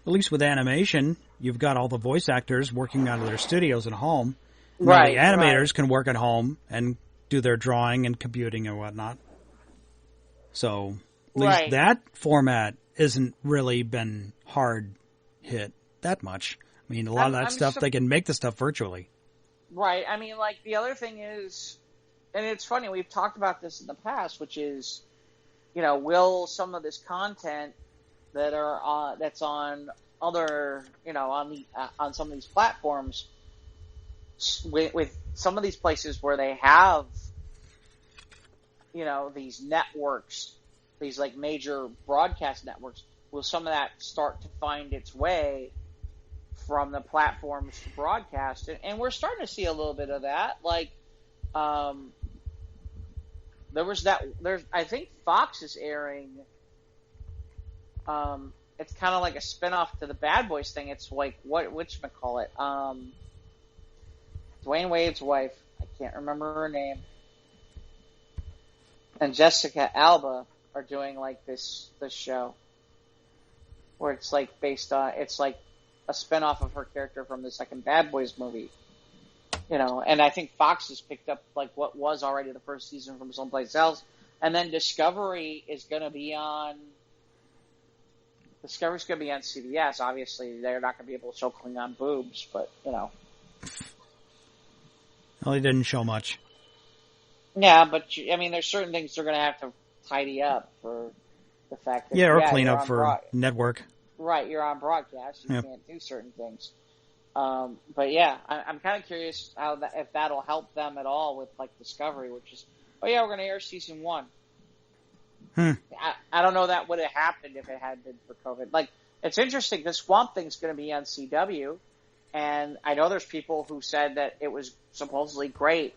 S2: At least with animation, you've got all the voice actors working out of their studios at home.
S1: Right,
S2: the animators can work at home and do their drawing and computing and whatnot. So, at least that format isn't really been hard hit that much. I mean, a lot of that stuff, they can make the stuff virtually.
S1: Right. I mean, like, the other thing is, and it's funny, we've talked about this in the past, which is, you know, will some of this content that are that's on other, you know, on some of these platforms, with some of these places where they have, you know, these networks, these like major broadcast networks, will some of that start to find its way from the platforms to broadcast? And we're starting to see a little bit of that. Like, I think Fox is airing, it's kind of like a spinoff to the Bad Boys thing. It's like, whatchamacallit? Dwayne Wade's wife, I can't remember her name, and Jessica Alba are doing like this show where it's like based on, it's like a spinoff of her character from the second Bad Boys movie. You know, and I think Fox has picked up like what was already the first season from someplace else. And then Discovery's going to be on CBS. Obviously, they're not going to be able to show Klingon boobs, but, you know.
S2: Well, they didn't show much.
S1: Yeah, but, I mean, there's certain things they're going to have to tidy up for the fact that...
S2: or clean up for network.
S1: Right, you're on broadcast. You can't do certain things. But, yeah, I'm kind of curious if that'll help them at all with, like, Discovery, which is, oh, yeah, we're going to air season 1. I don't know that would have happened if it had been for COVID. Like, it's interesting. The Swamp Thing's going to be on CW, and I know there's people who said that it was supposedly great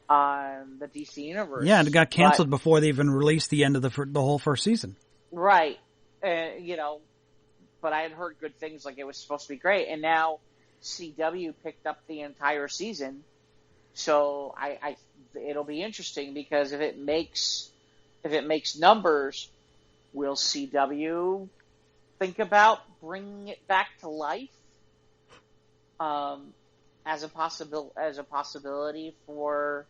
S1: on the DC Universe.
S2: Yeah, and it got canceled before they even released the end of the whole first season. Right.
S1: You know, but I had heard good things, like it was supposed to be great, and now CW picked up the entire season, so it'll be interesting, because if it makes numbers, will CW think about bringing it back to life as a possibility for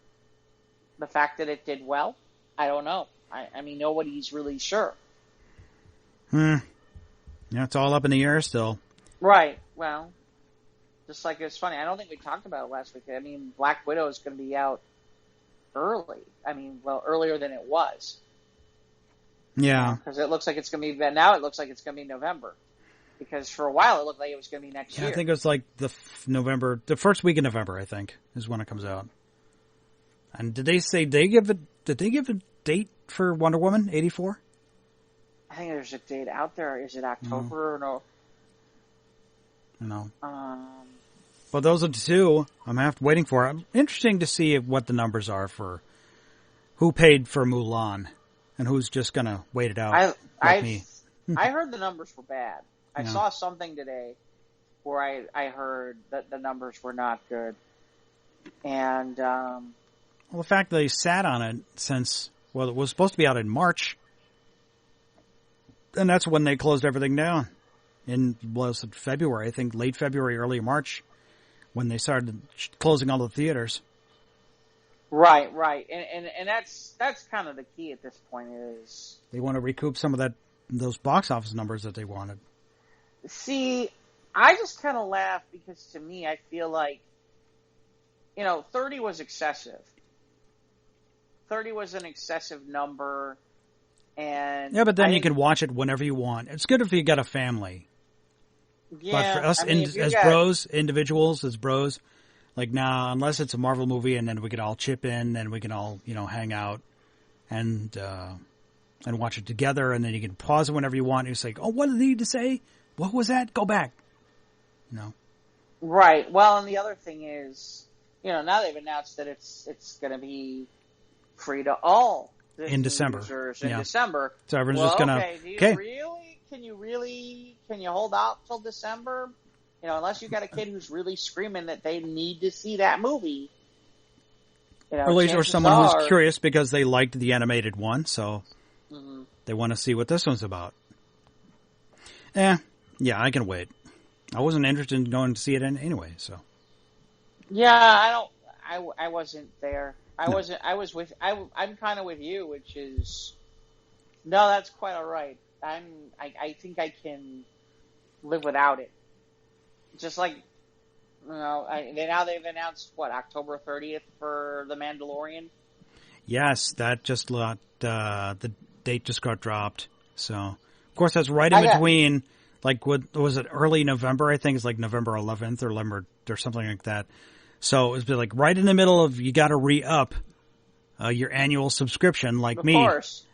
S1: the fact that it did well? I don't know. I mean, nobody's really sure.
S2: Yeah, it's all up in the air still.
S1: Right. Well, just like it's funny. I don't think we talked about it last week. I mean, Black Widow is going to be out early. I mean, well, earlier than it was.
S2: Yeah.
S1: Because it looks like it's going to be, now it looks like it's going to be November. Because for a while it looked like it was going to be next year.
S2: I think it was like the first week of November, I think, is when it comes out. And did they give a date for Wonder Woman 84?
S1: I think there's a date out there. Is it October or no?
S2: No. But those are the two I'm waiting for. Interesting to see what the numbers are for who paid for Mulan and who's just going to wait it out me.
S1: I heard the numbers were bad. I saw something today where I heard that the numbers were not good. And
S2: well, the fact that they sat on it since, well, it was supposed to be out in March. And that's when they closed everything down. Was it February? I think late February, early March, when they started closing all the theaters.
S1: Right. And that's kind of the key at this point is...
S2: They want to recoup some of those box office numbers that they wanted.
S1: See, I just kind of laugh because to me, I feel like, 30 was excessive. 30 was an excessive number. And
S2: yeah, but then you can watch it whenever you want. It's good if you got a family.
S1: Yeah,
S2: but for us individuals, as bros, like now, unless it's a Marvel movie, and then we can all chip in, and we can all hang out and watch it together, and then you can pause it whenever you want. And it's like, oh, what did they need to say? What was that? Go back.
S1: Right. Well, and the other thing is, now they've announced that it's going to be free to all.
S2: In December.
S1: December.
S2: So everyone's just gonna.
S1: Can you hold out till December? Unless you got a kid who's really screaming that they need to see that movie.
S2: Or someone who's curious because they liked the animated one. So, They want to see what this one's about. Yeah, I can wait. I wasn't interested in going to see it anyway, so.
S1: Yeah, I wasn't there. I'm kind of with you, which is, no, that's quite all right. I think I can live without it. Just like, now they've announced, October 30th for The Mandalorian?
S2: Yes, that just got, the date just got dropped. So, of course, that's right in between, like, what was it, early November? I think it's like November 11th or something like that. So it's been like right in the middle of, you got to re-up your annual subscription, like me,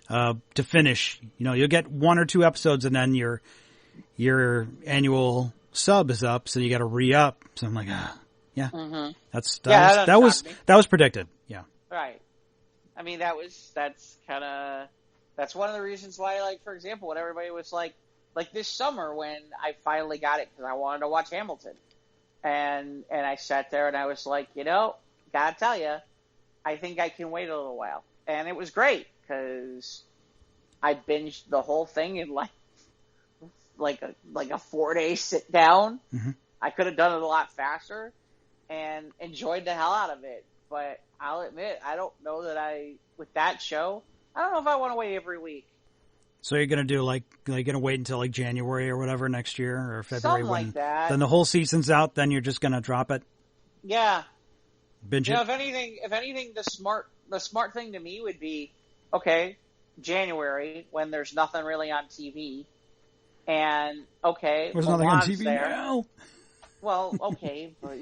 S2: to finish. You'll get 1 or 2 episodes, and then your annual sub is up, so you got to re-up. So I'm like, yeah,
S1: mm-hmm.
S2: that was predicted. Yeah,
S1: right. I mean, that's one of the reasons why, like, for example, when everybody was like this summer when I finally got it because I wanted to watch Hamilton. And I sat there and I was like, gotta tell you, I think I can wait a little while. And it was great because I binged the whole thing in like a 4-day sit down.
S2: Mm-hmm.
S1: I could have done it a lot faster and enjoyed the hell out of it. But I'll admit, I don't know that with that show, I don't know if I want to wait every week.
S2: So you're gonna do you're gonna wait until like January or whatever next year or February,
S1: something like that.
S2: Then the whole season's out. Then you're just gonna drop it.
S1: Yeah.
S2: Binge it.
S1: If anything, the smart thing to me would be, okay, January when there's nothing really on TV, and
S2: there's nothing on TV
S1: there.
S2: now.
S1: Well, okay, but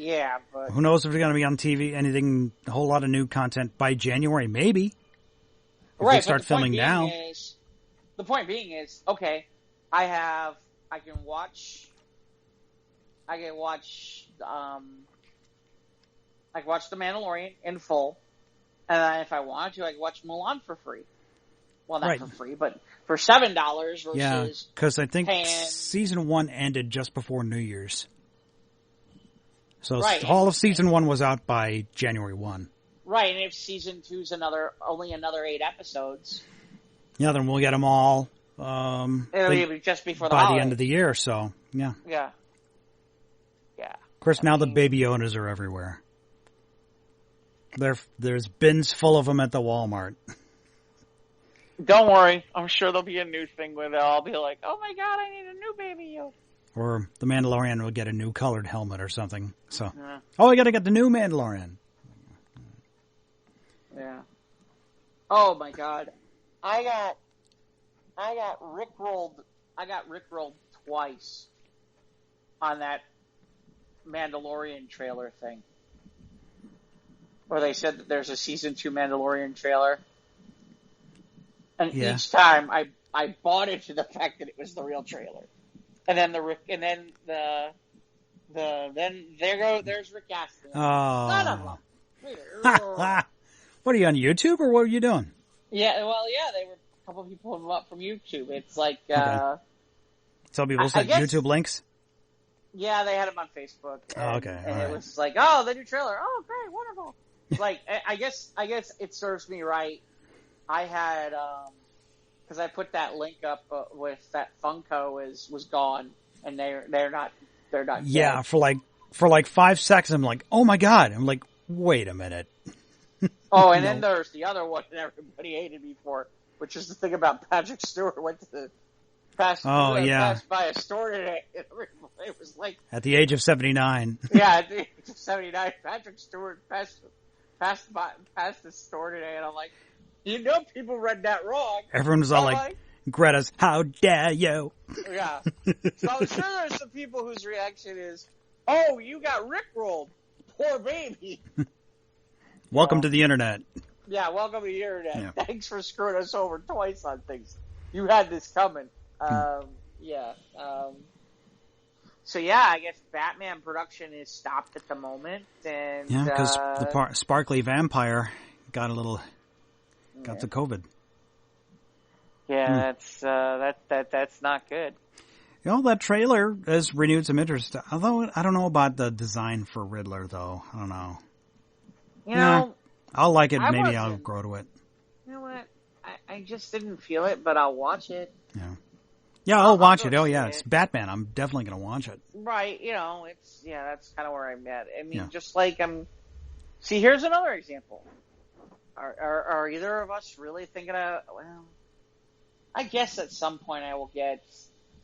S2: who knows if it's gonna be on TV? Anything? A whole lot of new content by January, maybe. If
S1: right.
S2: They start filming now.
S1: The point being is, okay, I can watch The Mandalorian in full, and then if I wanted to, I could watch Mulan for free. Well, not for free, but for $7 versus.
S2: Yeah, because I think season 1 ended just before New Year's, so all of season 1 was out by January 1.
S1: Right, and if season 2's only another 8 episodes.
S2: Yeah, then we'll get them all.
S1: It'll be just before the
S2: by
S1: holiday.
S2: the end of the year. So yeah.
S1: Yeah.
S2: Of course, now the baby owners are everywhere. There's bins full of them at the Walmart.
S1: Don't worry, I'm sure there'll be a new thing where they'll all be like, "Oh my God, I need a new baby Yoda."
S2: Or the Mandalorian will get a new colored helmet or something. So, I got to get the new Mandalorian.
S1: Yeah. Oh my God. I got rickrolled. I got rickrolled twice on that Mandalorian trailer thing, where they said that there's a season 2 Mandalorian trailer, and each time I bought into the fact that it was the real trailer, and then there's Rick Astley.
S2: Oh.
S1: Son of a.
S2: What are you on YouTube or what are you doing?
S1: Yeah, well, they were a couple of people put them up from YouTube. It's like,
S2: Some people sent YouTube links?
S1: Yeah, they had them on Facebook. And,
S2: and
S1: it was like, oh, the new trailer. Oh, great, wonderful. Like, I guess it serves me right. I had, cause I put that link up with that Funko was gone and they're not
S2: Yeah,
S1: dead.
S2: for like 5 seconds, I'm like, oh my God. I'm like, wait a minute.
S1: Oh, and then there's the other one that everybody hated me for, which is the thing about Patrick Stewart passed by a store today. It was like
S2: at the age of 79.
S1: Yeah, at the age of 79, Patrick Stewart passed the store today, and I'm like, people read that wrong.
S2: Everyone was all like, Greta's, how dare you?
S1: Yeah. So I'm sure there's some people whose reaction is, oh, you got rickrolled. Poor baby.
S2: Welcome to the internet.
S1: Yeah, welcome to the internet.
S2: Yeah.
S1: Thanks for screwing us over twice on things. You had this coming. So I guess Batman production is stopped at the moment, and
S2: because the sparkly vampire got the COVID.
S1: Yeah, that's not good.
S2: That trailer has renewed some interest. Although I don't know about the design for Riddler, though. I don't know. I'll like it. Maybe I'll grow to it.
S1: You know what? I just didn't feel it, but I'll watch it.
S2: Yeah, I'll watch it. Oh,
S1: yeah,
S2: it's Batman. I'm definitely going to watch it.
S1: Right, that's kind of where I'm at. I mean, just like see, here's another example. Are either of us really thinking of, well, I guess at some point I will get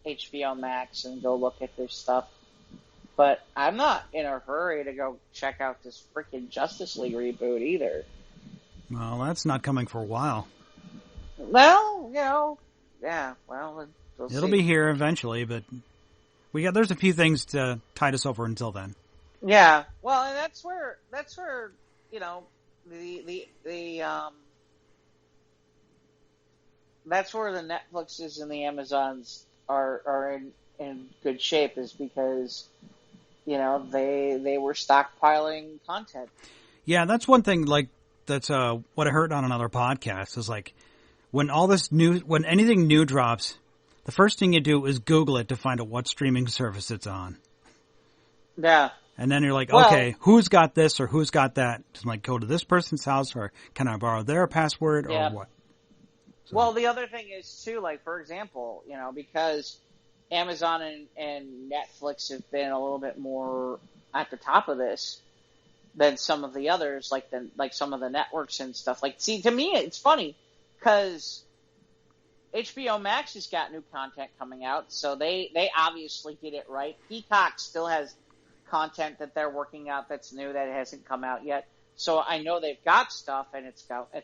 S1: HBO Max and go look at their stuff. But I'm not in a hurry to go check out this freaking Justice League reboot either.
S2: Well, that's not coming for a while.
S1: Well,
S2: It'll be here eventually, but there's a few things to tide us over until then.
S1: Yeah, well, and that's where that's where the Netflixes and the Amazons are in good shape, is because they were stockpiling content.
S2: Yeah, that's one thing. Like that's what I heard on another podcast is like when anything new drops, the first thing you do is Google it to find out what streaming service it's on.
S1: Yeah.
S2: And then you're like, okay, who's got this or who's got that? Just like go to this person's house, or can I borrow their password or what? So.
S1: Well, the other thing is too, like for example, because Amazon and Netflix have been a little bit more at the top of this than some of the others, like some of the networks and stuff. Like, see, to me, it's funny because HBO Max has got new content coming out, so they obviously did it right. Peacock still has content that they're working out that's new that hasn't come out yet. So I know they've got stuff and it's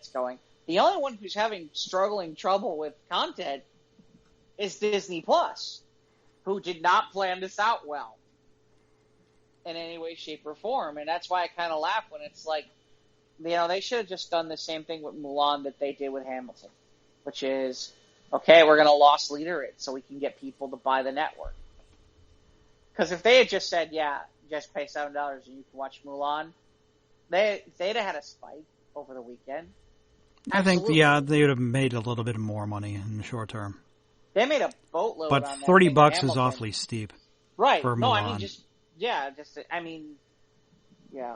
S1: going. The only one who's having struggling trouble with content is Disney Plus, who did not plan this out well in any way, shape, or form. And that's why I kind of laugh when it's like, they should have just done the same thing with Mulan that they did with Hamilton, which is, okay, we're going to loss leader it so we can get people to buy the network. Because if they had just said, just pay $7 and you can watch Mulan, they'd have had a spike over the weekend. Absolutely.
S2: I think, they would have made a little bit more money in the short term.
S1: They made a boatload
S2: but
S1: on that.
S2: $30
S1: Hamilton.
S2: is awfully steep.
S1: Right.
S2: For Mulan.
S1: No, I mean,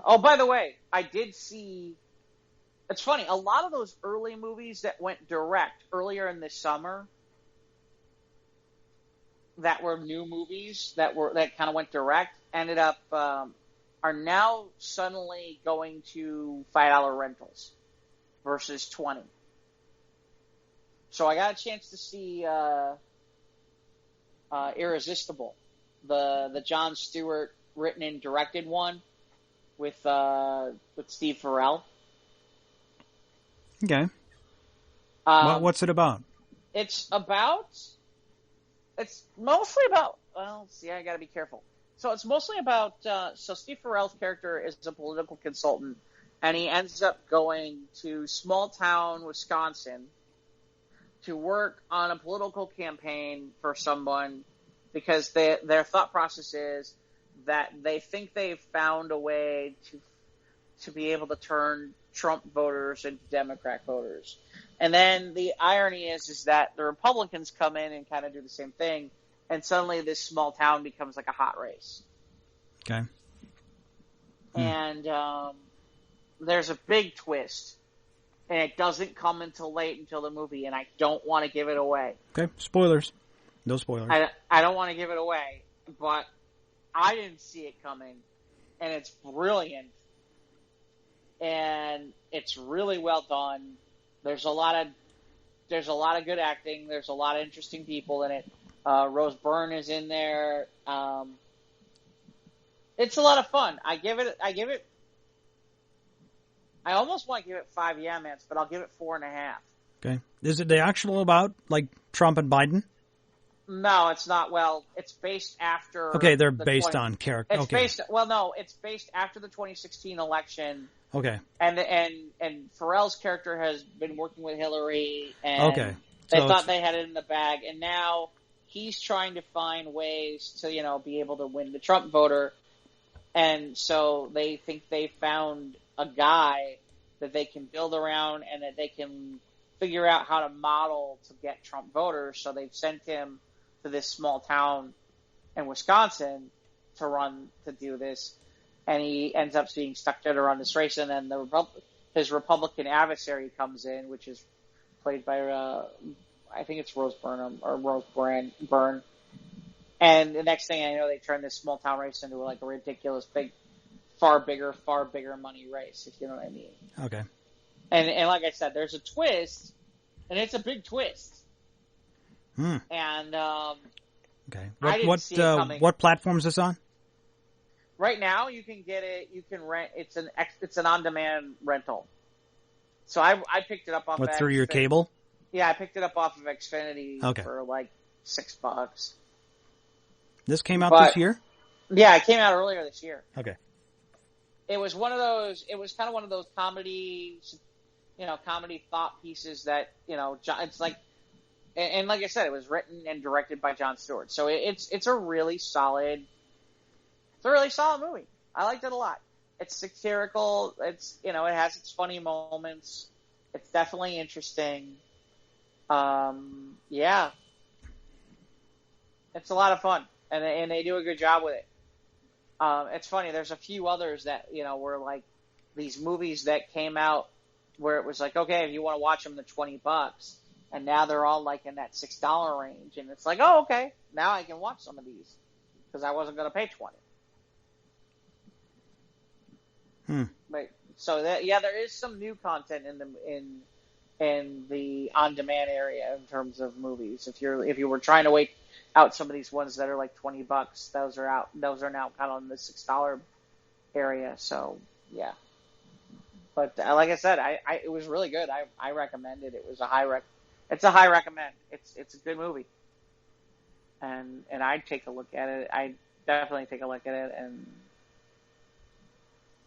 S1: Oh, by the way, I did see, it's funny, a lot of those early movies that went direct earlier in the summer, that were new movies that kind of went direct, ended up, are now suddenly going to $5 rentals versus $20. So I got a chance to see Irresistible, the Jon Stewart written and directed one with Steve Carell.
S2: Okay. What's it about?
S1: It's mostly about. Well, see, I got to be careful. So it's mostly about. So Steve Carell's character is a political consultant, and he ends up going to small town Wisconsin to work on a political campaign for someone, because their thought process is that they think they've found a way to be able to turn Trump voters into Democrat voters. And then the irony is that the Republicans come in and kind of do the same thing, and suddenly this small town becomes like a hot race.
S2: Okay.
S1: And there's a big twist, and it doesn't come until the movie, and I don't want to give it away.
S2: Okay, spoilers. No spoilers.
S1: I don't want to give it away, but I didn't see it coming, and it's brilliant, and it's really well done. There's a lot of good acting. There's a lot of interesting people in it. Rose Byrne is in there. It's a lot of fun. I almost want to give it 5 Yamets, but I'll give it 4.5.
S2: Okay. Is it the actual about like Trump and Biden?
S1: No, it's not. Well, it's based after.
S2: Okay, they're based on character.
S1: It's
S2: okay.
S1: based. Well, no, it's based after the 2016 election.
S2: Okay.
S1: And Pharrell's character has been working with Hillary, and
S2: okay.
S1: They thought they had it in the bag, and now he's trying to find ways to be able to win the Trump voter, and so they think they found a guy that they can build around and that they can figure out how to model to get Trump voters. So they've sent him to this small town in Wisconsin to do this, and he ends up being stuck there to run this race. And then his Republican adversary comes in, which is played by I think it's Rose Byrne. And the next thing I know, they turned this small town race into like a ridiculous big, far bigger money race, if you know what I mean.
S2: Okay.
S1: And like I said, there's a twist, and it's a big twist. And
S2: okay, what platform is this on?
S1: Right now, you can get it. You can rent. It's an on-demand rental. So I picked it up off.
S2: Through your cable?
S1: Yeah, I picked it up off of Xfinity for like $6.
S2: This came out this year?
S1: Yeah, it came out earlier this year.
S2: Okay.
S1: It was one of those. It was kind of one of those comedy thought pieces that it's like, and like I said, it was written and directed by Jon Stewart. So it's a really solid. It's a really solid movie. I liked it a lot. It's satirical. It's it has its funny moments. It's definitely interesting. Yeah, it's a lot of fun, and they do a good job with it. It's funny. There's a few others that were like these movies that came out where it was like, okay, if you want to watch them, they're $20, and now they're all like in that $6 range, and it's like, oh, okay, now I can watch some of these because I wasn't going to pay $20. But so there is some new content in the on-demand area in terms of movies. If you were trying to wait out some of these ones that are like $20, those are out. Those are now kind of in the $6 area. So yeah. But like I said, it was really good. I recommend it. It was It's a high recommend. It's a good movie. And I'd take a look at it. I'd definitely take a look at it, and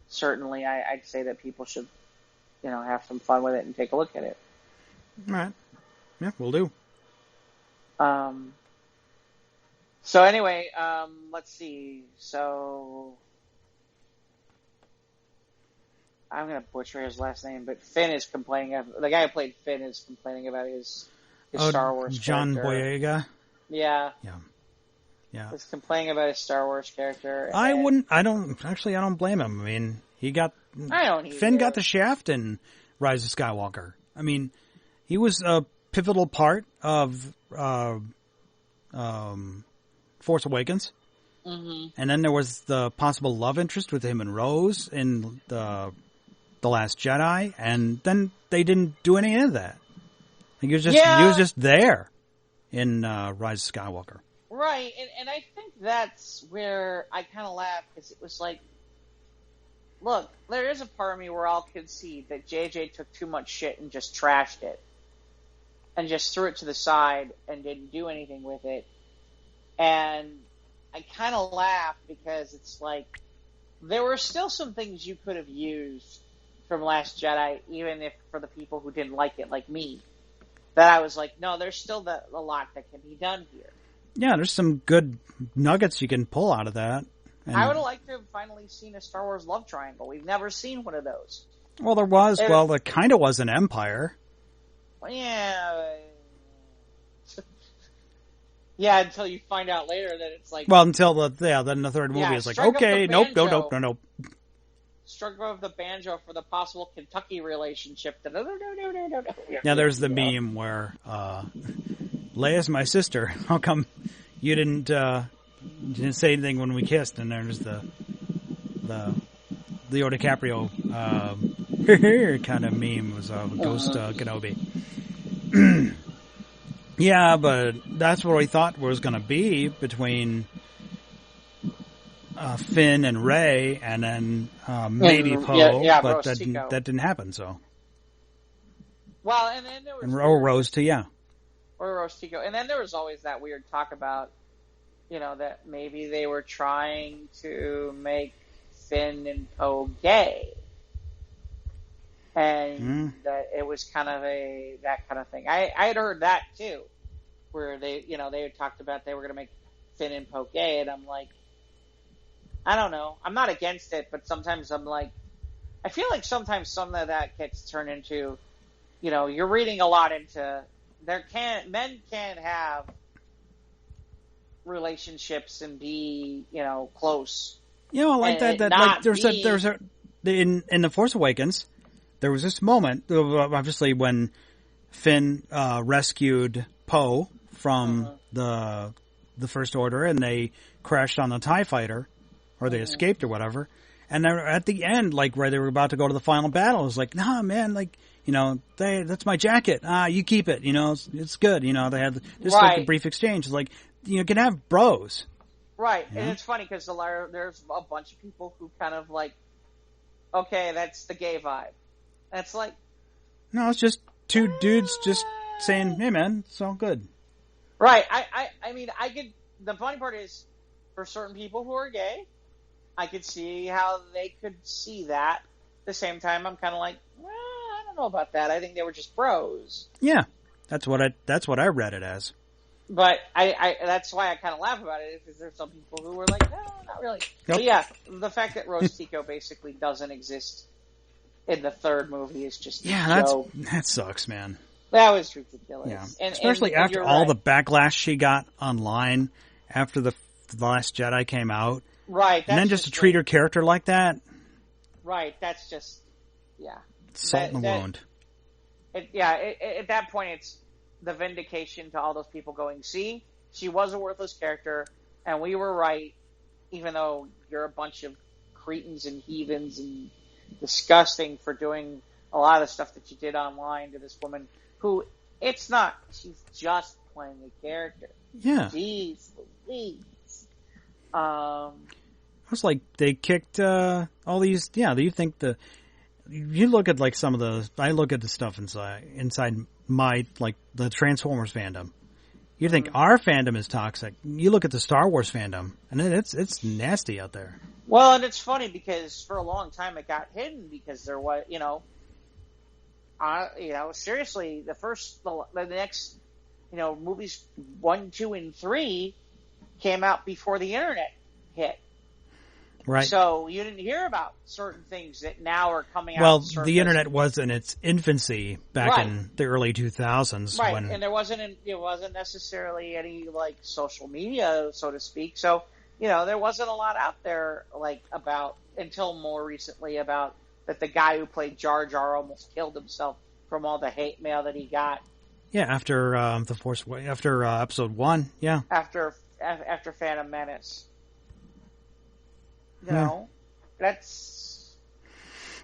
S1: certainly I'd say that people should, have some fun with it and take a look at it.
S2: All right. Yeah, we'll do.
S1: So anyway, let's see. So I'm going to butcher his last name, but Finn is complaining. The guy who played Finn is complaining about his Star Wars
S2: John
S1: character.
S2: Boyega?
S1: Yeah.
S2: Yeah.
S1: He's complaining about his Star Wars character.
S2: I don't blame him. I mean, Finn got the shaft in Rise of Skywalker. I mean, he was a pivotal part of Force Awakens.
S1: Mm-hmm.
S2: And then there was the possible love interest with him and Rose in the Last Jedi, and then they didn't do any of that. He was just there in Rise of Skywalker.
S1: Right, and I think that's where I kind of laughed, because it was like, look, there is a part of me where I'll concede that JJ took too much shit and just trashed it. And just threw it to the side and didn't do anything with it. And I kind of laugh because it's like, there were still some things you could have used from Last Jedi, even if for the people who didn't like it, like me, that I was like, no, there's still a lot that can be done here.
S2: Yeah, there's some good nuggets you can pull out of that. And
S1: I would have liked to have finally seen a Star Wars love triangle. We've never seen one of those.
S2: Well, there was. There kind of was an Empire.
S1: Well, yeah. Yeah, until you find out later that it's like...
S2: Well, then the third movie is like, okay, nope.
S1: Struck above the banjo for the possible Kentucky relationship. No.
S2: Yeah, there's the meme where Leia's my sister. How come you didn't say anything when we kissed? And there's the Leo DiCaprio kind of meme was Ghost Kenobi. Yeah, but that's what we thought was going to be between Finn and Rey, and then maybe Poe, but that didn't happen. So,
S1: well, and then there was
S2: Rose too, yeah,
S1: or Rose Tico, and then there was always that weird talk about, that maybe they were trying to make Finn and Poe gay. And that it was kind of that kind of thing. I had heard that too, where they had talked about they were going to make Finn and Poe gay, and I'm like, I don't know. I'm not against it, but sometimes I'm like, I feel like sometimes some of that gets turned into, you're reading a lot into men can't have relationships and be, close.
S2: Like that. Like there's in The Force Awakens. There was this moment, obviously, when Finn rescued Poe from the First Order, and they crashed on the TIE fighter, or they escaped or whatever. And then at the end, like where they were about to go to the final battle, it was like, nah, man, like, you know, that's my jacket. You keep it. You know, it's good. You know, they had just like a brief exchange. It's like, you can have bros.
S1: Right. Yeah. And it's funny because there's a bunch of people who kind of like, okay, that's the gay vibe. And it's like,
S2: no, it's just two dudes just saying, hey, man, it's all good.
S1: Right. I mean, the funny part is, for certain people who are gay, I could see how they could see that. At the same time, I'm kind of like, well, I don't know about that. I think they were just bros.
S2: Yeah. That's what I read it as.
S1: But that's why I kind of laugh about it, because there's some people who were like, no, not really. Yep. But yeah, the fact that Rose Tico basically doesn't exist in the third movie is just
S2: that sucks, man.
S1: That was ridiculous.
S2: Yeah. Especially after all the backlash she got online after the Last Jedi came out.
S1: Right.
S2: And then just to treat her character like that.
S1: Right. That's just,
S2: salt in the wound.
S1: At that point, it's the vindication to all those people going, see, she was a worthless character, and we were right, even though you're a bunch of cretins and heathens and disgusting for doing a lot of stuff that you did online to this woman who, she's just playing a character.
S2: Yeah.
S1: Jeez Louise.
S2: It's like they kicked all these. Yeah, you think you look at like some of I look at the stuff inside my like the Transformers fandom. You think our fandom is toxic. You look at the Star Wars fandom, and it's nasty out there.
S1: Well, and it's funny because for a long time it got hidden because there was, seriously, the next, movies 1, 2, and 3 came out before the internet hit.
S2: Right.
S1: So you didn't hear about certain things that now are coming out.
S2: Well, the internet was in its infancy back in the early 2000s.
S1: Right, and there wasn't necessarily any like social media, so to speak. So, there wasn't a lot out there like about until more recently about that the guy who played Jar Jar almost killed himself from all the hate mail that he got.
S2: Yeah, after after episode 1, yeah.
S1: After Phantom Menace. That's...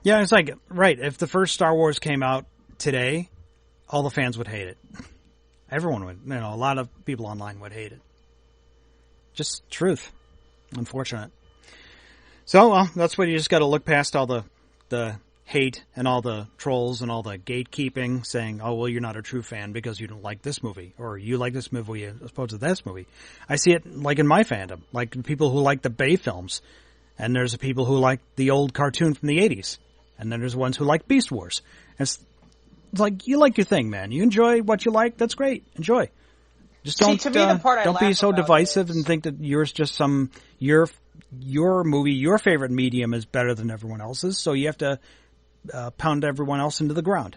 S2: Yeah, it's like, right, if the first Star Wars came out today, all the fans would hate it. Everyone would. A lot of people online would hate it. Just truth. Unfortunate. So, that's what you just got to look past all the hate and all the trolls and all the gatekeeping saying, oh, well, you're not a true fan because you don't like this movie, or you like this movie as opposed to this movie. I see it like in my fandom, like people who like the Bay films, and there's the people who like the old cartoon from the 80s, and then there's the ones who like Beast Wars. It's like, you like your thing, man. You enjoy what you like, that's great. Enjoy. Just don't be so divisive and think that yours just your movie, your favorite medium is better than everyone else's, so you have to pound everyone else into the ground.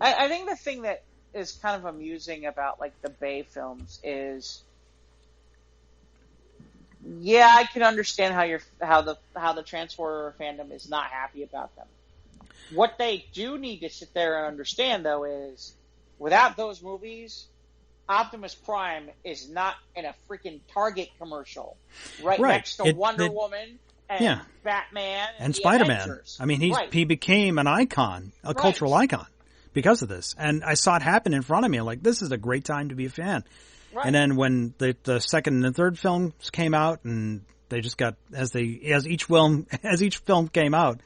S1: I think the thing that is kind of amusing about like the Bay films is, yeah, I can understand how the Transformer fandom is not happy about them. What they do need to sit there and understand though is, without those movies, Optimus Prime is not in a freaking Target commercial right next to Wonder Woman and Batman and
S2: Spider-Man.
S1: Avengers.
S2: I mean, he became an icon, a cultural icon because of this. And I saw it happen in front of me. Like, this is a great time to be a fan. Right. And then when the second and third films came out, and they just got as each film came out,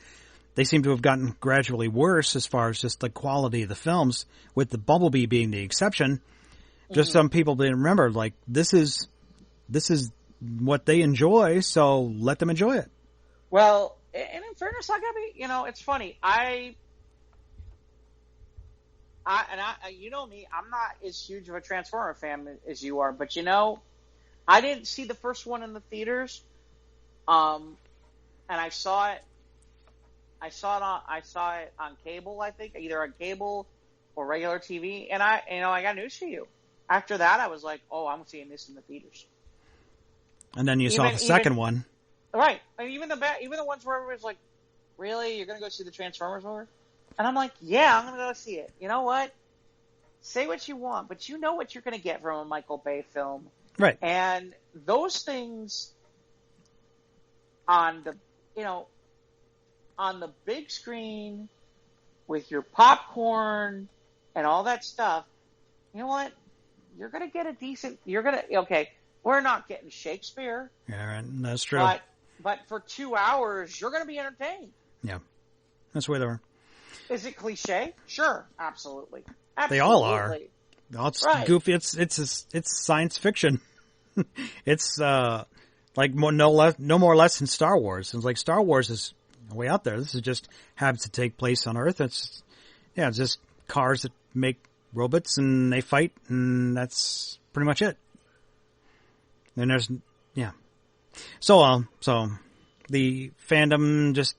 S2: they seem to have gotten gradually worse as far as just the quality of the films, with the Bumblebee being the exception. Just some people didn't remember, like, this is what they enjoy, so let them enjoy it.
S1: Well, and in fairness, I gotta be, it's funny. I you know me, I'm not as huge of a Transformer fan as you are, but I didn't see the first one in the theaters, and I saw it on cable, I think, either on cable or regular TV, and I got news for you. After that, I was like, oh, I'm seeing this in the theaters.
S2: And then you saw the second one.
S1: Right. And even the ones where everybody's like, really? You're going to go see the Transformers movie? And I'm like, yeah, I'm going to go see it. You know what? Say what you want, but you know what you're going to get from a Michael Bay film.
S2: Right.
S1: And those things on the, on the big screen with your popcorn and all that stuff, you know what? You're going to get a decent, okay, we're not getting Shakespeare.
S2: Yeah, right. That's true.
S1: But for 2 hours, you're going to be entertained.
S2: Yeah. That's the way they are.
S1: Is it cliche? Sure. Absolutely.
S2: They all are. It's
S1: right.
S2: Goofy. It's science fiction. It's like no more or less than Star Wars. It's like Star Wars is way out there. This is just happens to take place on Earth. It's just cars that make robots and they fight, and that's pretty much it. And there's So the fandom, just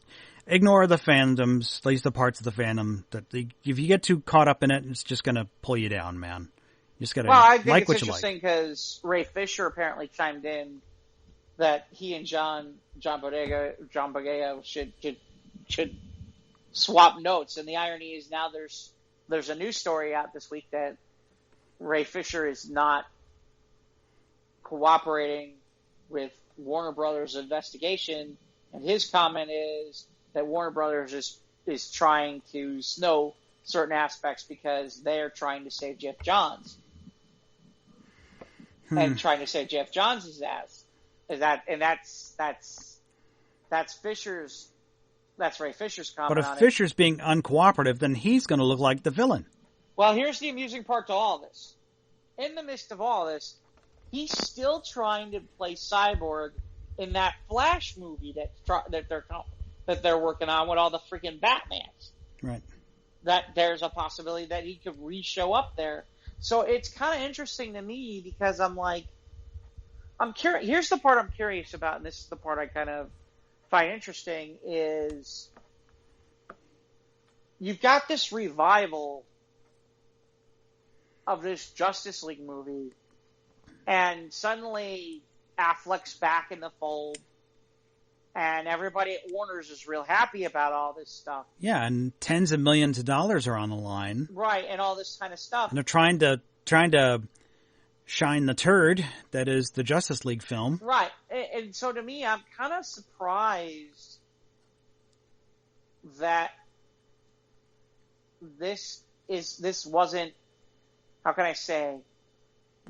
S2: ignore the fandoms, at least the parts of the fandom that if you get too caught up in it, it's just going to pull you down, man. You just got to
S1: I think
S2: like
S1: it's
S2: what you
S1: interesting
S2: like.
S1: because Ray Fisher apparently chimed in that he and John Boyega should swap notes, and the irony is now there's a news story out this week that Ray Fisher is not cooperating with Warner Brothers' investigation, and his comment is that Warner Brothers is trying to snow certain aspects because they're trying to save Jeff Johns. And trying to save Jeff Johns' ass. That's Ray Fisher's comment.
S2: But if Fisher's being uncooperative, then he's going to look like the villain.
S1: Well, here's the amusing part to all this. In the midst of all this, he's still trying to play Cyborg in that Flash movie that they're working on with all the freaking Batmans.
S2: Right.
S1: That there's a possibility that he could re-show up there. So it's kind of interesting to me because I'm like, I'm curious. Here's the part I'm curious about, and this is the part I kind of find interesting, is you've got this revival of this Justice League movie, and suddenly Affleck's back in the fold, and everybody at Warner's is real happy about all this stuff.
S2: Yeah, and tens of millions of dollars are on the line.
S1: Right, and all this kind of stuff.
S2: And they're trying to shine the turd that is the Justice League film.
S1: Right, and so to me, I'm kind of surprised that this wasn't, how can I say,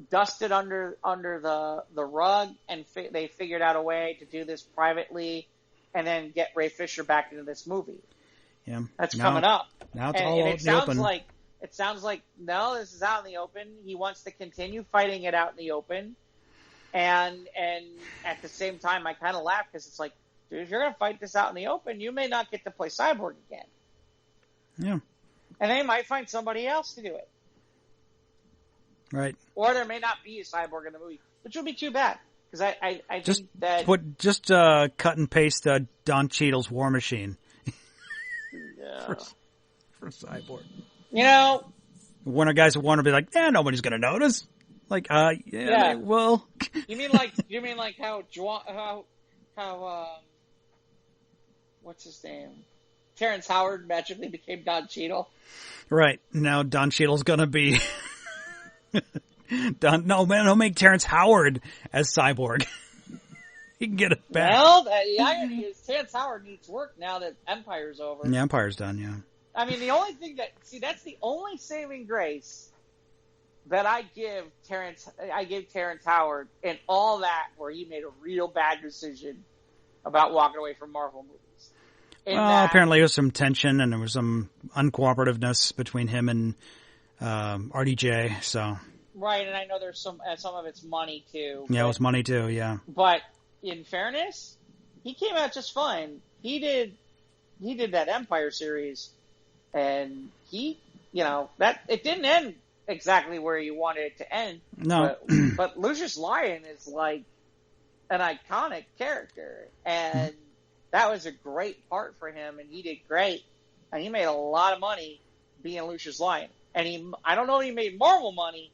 S1: dusted under the rug, and they figured out a way to do this privately, and then get Ray Fisher back into this movie.
S2: Yeah,
S1: that's coming up.
S2: Now it's all out in the open.
S1: It sounds like no, this is out in the open. He wants to continue fighting it out in the open, and at the same time, I kind of laugh because it's like, dude, if you're gonna fight this out in the open, you may not get to play Cyborg again.
S2: Yeah,
S1: and they might find somebody else to do it.
S2: Right.
S1: Or there may not be a Cyborg in the movie, which would be too bad. Because I think that...
S2: cut and paste Don Cheadle's War Machine.
S1: Yeah.
S2: for Cyborg.
S1: You know...
S2: Warner guys at Warner be like, nobody's going to notice. Like, yeah. Well...
S1: You mean like how what's his name? Terrence Howard magically became Don Cheadle?
S2: Right. Now Don Cheadle's going to be... Don't make Terrence Howard as Cyborg. He can get it back.
S1: Well, the irony is Terrence Howard needs work now that Empire's over.
S2: Yeah, Empire's done, yeah.
S1: I mean, the only thing that's the only saving grace that I give Terrence Howard in all that, where he made a real bad decision about walking away from Marvel movies.
S2: Apparently there was some tension and there was some uncooperativeness between him and RDJ, so.
S1: Right, and I know there's some of it's money too.
S2: Yeah, it was money too, yeah.
S1: But in fairness, he came out just fine. He did that Empire series, and that it didn't end exactly where you wanted it to end.
S2: No.
S1: But Lucius Lyon is like an iconic character, and that was a great part for him, and he did great, and he made a lot of money being Lucius Lyon. And I don't know if he made Marvel money,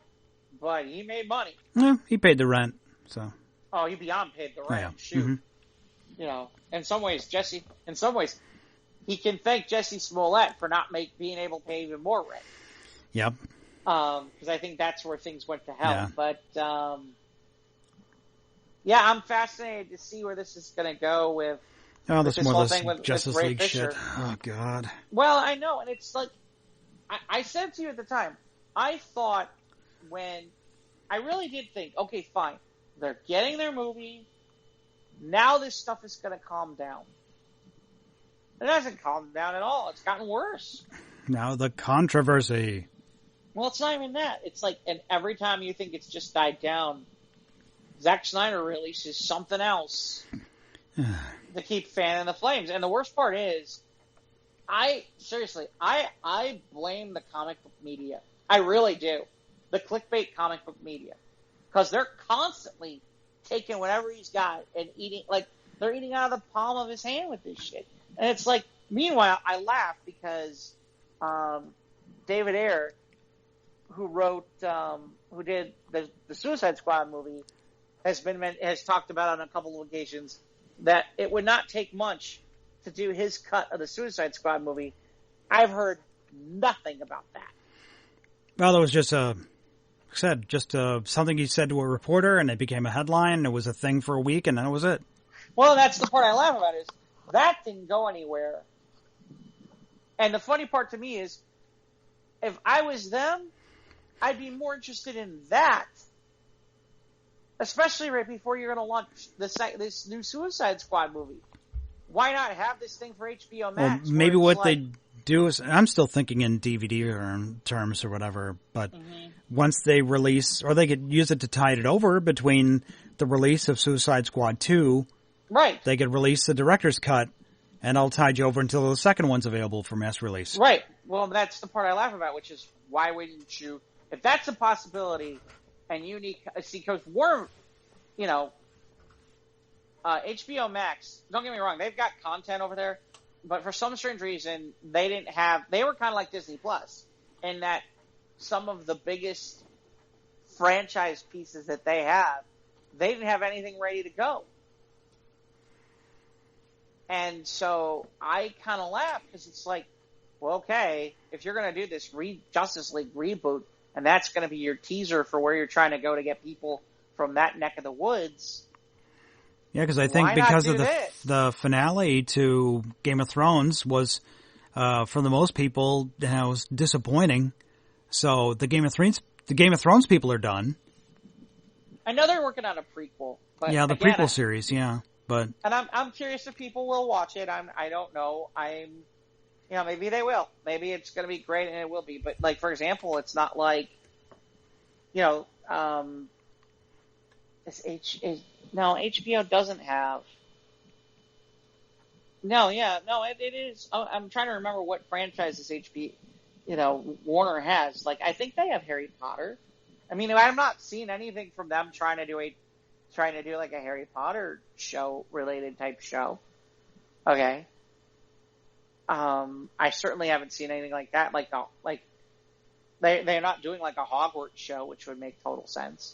S1: but he made money.
S2: Yeah, he paid the rent, so.
S1: Oh, he beyond paid the rent.
S2: Yeah.
S1: Shoot.
S2: Mm-hmm.
S1: In some ways, Jesse, he can thank Jesse Smollett for not being able to pay even more rent.
S2: Yep.
S1: Because I think that's where things went to hell.
S2: Yeah.
S1: But, yeah, I'm fascinated to see where this is going to go with
S2: this
S1: this
S2: more
S1: whole
S2: this
S1: thing with
S2: Justice
S1: Ray
S2: League
S1: Fisher.
S2: shit. Oh, God.
S1: Well, I know, and it's like, I said to you at the time, I thought I really did think, okay, fine, they're getting their movie, now this stuff is going to calm down. It hasn't calmed down at all. It's gotten worse.
S2: Now the controversy.
S1: Well, it's not even that. It's like, and every time you think it's just died down, Zack Snyder releases something else to keep fanning the flames. And the worst part is, I blame the comic book media. I really do. The clickbait comic book media. Because they're constantly taking whatever he's got and eating, like, they're eating out of the palm of his hand with this shit. And it's like, meanwhile, I laugh because David Ayer, who did the Suicide Squad movie, has talked about on a couple of occasions that it would not take much to do his cut of the Suicide Squad movie. I've heard nothing about that.
S2: Well, it was just something he said to a reporter, and it became a headline. It was a thing for a week, and then it was it.
S1: Well, that's the part I laugh about is that didn't go anywhere. And the funny part to me is, if I was them, I'd be more interested in that, especially right before you're going to launch this new Suicide Squad movie. Why not have this thing for HBO Max?
S2: Well, maybe what they do is, I'm still thinking in DVD terms or whatever, but once they release, or they could use it to tide it over between the release of Suicide Squad 2,
S1: right?
S2: They could release the director's cut, and I'll tide you over until the second one's available for mass release.
S1: Right. Well, that's the part I laugh about, which is, why wouldn't you, if that's a possibility, and you need, see, because HBO Max, don't get me wrong, they've got content over there, but for some strange reason, they were kind of like Disney Plus, in that some of the biggest franchise pieces that they didn't have anything ready to go. And so I kind of laugh, because it's like, well, okay, if you're going to do this Justice League reboot, and that's going to be your teaser for where you're trying to go to get people from that neck of the woods.
S2: Yeah, because I think because of the finale to Game of Thrones was, for the most people, was disappointing. So the Game of Thrones people are done.
S1: I know they're working on a prequel. But
S2: yeah, the prequel series, yeah. But
S1: and I'm curious if people will watch it. I don't know. Maybe they will. Maybe it's going to be great, and it will be. But like, for example, it's not like, HBO doesn't have. It is. I'm trying to remember what franchises Warner has. Like, I think they have Harry Potter. I mean, I'm not seeing anything from them trying to do like a Harry Potter related type show. Okay. I certainly haven't seen anything like that. They're not doing like a Hogwarts show, which would make total sense.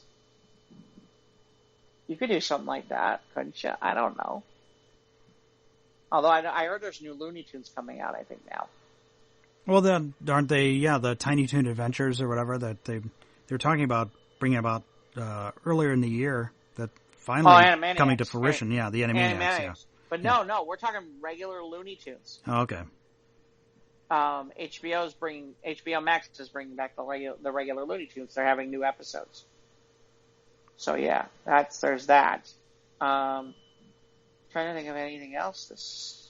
S1: You could do something like that, couldn't you? I don't know. Although I heard there's new Looney Tunes coming out, I think, now.
S2: Well, then, aren't they, the Tiny Toon Adventures or whatever that they're talking about bringing about earlier in the year, that finally coming to fruition. The Animaniacs. Yeah.
S1: But no, we're talking regular Looney Tunes.
S2: Oh, okay.
S1: HBO Max is bringing back the regular Looney Tunes. They're having new episodes. So yeah, there's that. Trying to think of anything else.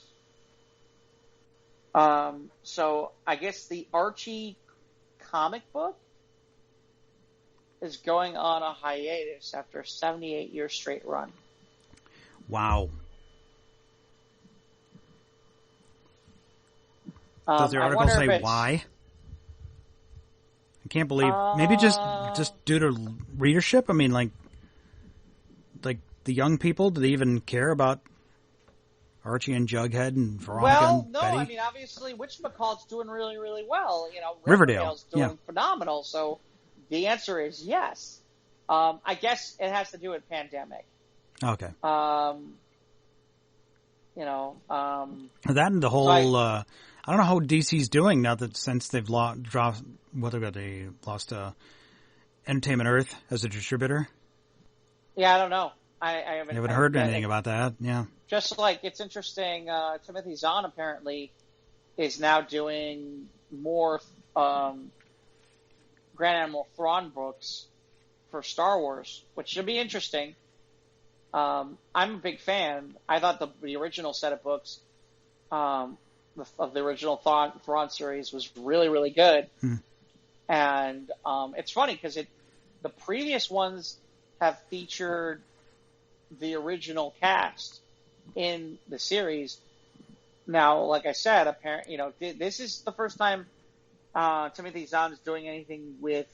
S1: So I guess the Archie comic book is going on a hiatus after a 78-year straight run.
S2: Wow. Does the article say why? I can't believe. Maybe just due to readership. I mean, like the young people. Do they even care about Archie and Jughead and Veronica and Betty?
S1: I mean, obviously, whatchamacallit's doing really, really well.
S2: Riverdale's
S1: doing phenomenal. So the answer is yes. I guess it has to do with pandemic.
S2: Okay. That and the whole. I don't know how DC's doing now that since they've lost Entertainment Earth as a distributor.
S1: Yeah, I don't know. I
S2: haven't heard anything about that. Yeah.
S1: Just like it's interesting, Timothy Zahn apparently is now doing more Grand Admiral Thrawn books for Star Wars, which should be interesting. I'm a big fan. I thought the original set of books of the original Thrawn series was really, really good. And it's funny because the previous ones have featured the original cast in the series. Now, like I said, this is the first time Timothy Zahn is doing anything with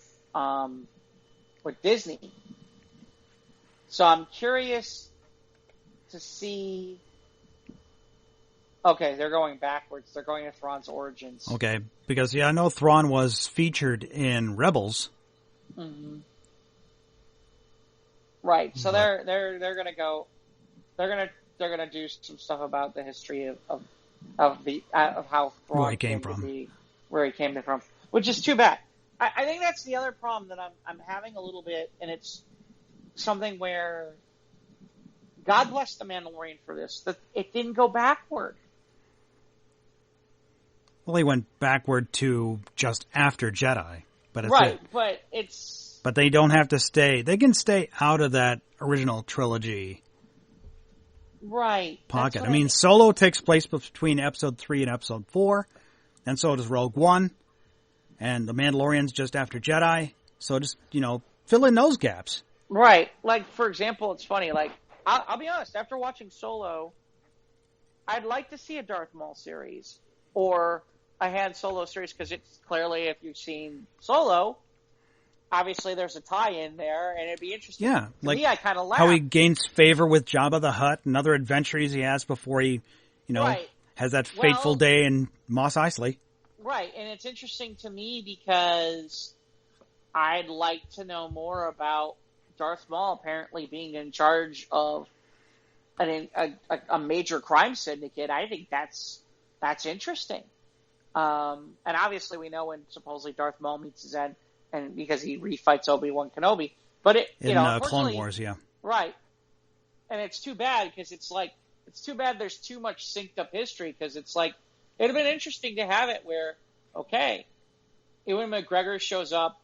S1: Disney. So I'm curious to see. Okay, they're going backwards. They're going to Thrawn's origins.
S2: Okay, because I know Thrawn was featured in Rebels.
S1: Mm-hmm. Right. So they're gonna go. They're gonna do some stuff about the history of how Thrawn
S2: where he came from,
S1: where he came from, which is too bad. I think that's the other problem that I'm having a little bit, and it's something where God bless the Mandalorian for this. That it didn't go backward.
S2: Well, he went backward to just after Jedi, but it's
S1: right. But it's.
S2: But they don't have to stay. They can stay out of that original trilogy.
S1: Right.
S2: Pocket. I mean, Solo takes place between Episode 3 and Episode 4, and so does Rogue One, and The Mandalorian's just after Jedi. So just, fill in those gaps.
S1: Right. Like, for example, it's funny. Like, I'll be honest. After watching Solo, I'd like to see a Darth Maul series or a Han Solo series because it's clearly, if you've seen Solo, obviously there's a tie-in there, and it'd be interesting.
S2: Yeah,
S1: to me, I kind of laugh.
S2: How he gains favor with Jabba the Hutt and other adventures he has before he,
S1: right.
S2: has that fateful day in Mos Eisley.
S1: Right, and it's interesting to me because I'd like to know more about Darth Maul apparently being in charge of a major crime syndicate. I think that's interesting. And obviously we know when supposedly Darth Maul meets his end, and because he refights Obi-Wan Kenobi. But
S2: in Clone Wars, yeah.
S1: Right. And it's too bad because it's too bad there's too much synced up history because it's like, it'd have been interesting to have it where, okay, Ewan McGregor shows up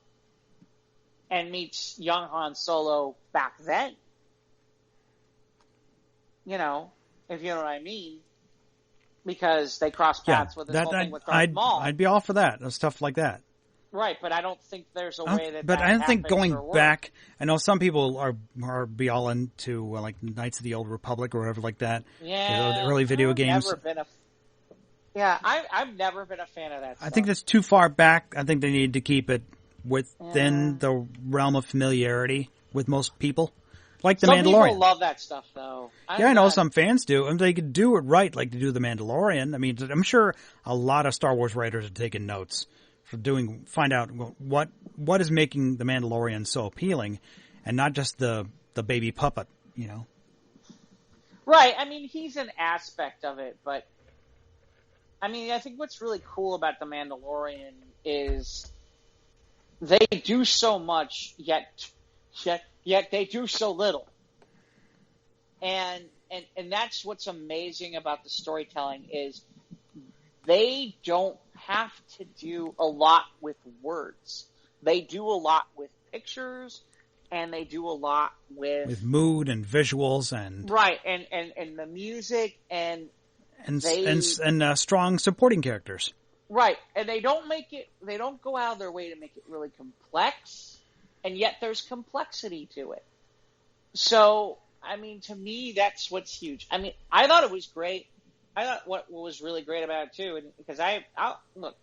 S1: and meets young Han Solo back then. If you know what I mean. Because they cross paths with this whole thing with Darth Maul.
S2: I'd be all for that, stuff like that.
S1: Right, but I don't think there's a way that.
S2: But I don't think going
S1: or
S2: back. I know some people are be all into like Knights of the Old Republic or whatever like that.
S1: Yeah,
S2: the early video games.
S1: I've never been a fan of that stuff.
S2: I think that's too far back. I think they need to keep it within the realm of familiarity with most people. Like the Mandalorian.
S1: Some people love that stuff, though.
S2: I know some fans do. I mean, they could do it right, like to do the Mandalorian. I mean, I'm sure a lot of Star Wars writers are taking notes for find out what is making the Mandalorian so appealing, and not just the baby puppet,
S1: Right. I mean, he's an aspect of it, but I mean, I think what's really cool about the Mandalorian is they do so much, yet they do so little. And that's what's amazing about the storytelling is they don't have to do a lot with words. They do a lot with pictures, and they do a lot with
S2: mood and visuals and
S1: right, and the music and
S2: strong supporting characters.
S1: Right, and they don't go out of their way to make it really complex, and yet there's complexity to it. So, I mean, to me, that's what's huge. I mean, I thought it was great. I thought what was really great about it too, and because look,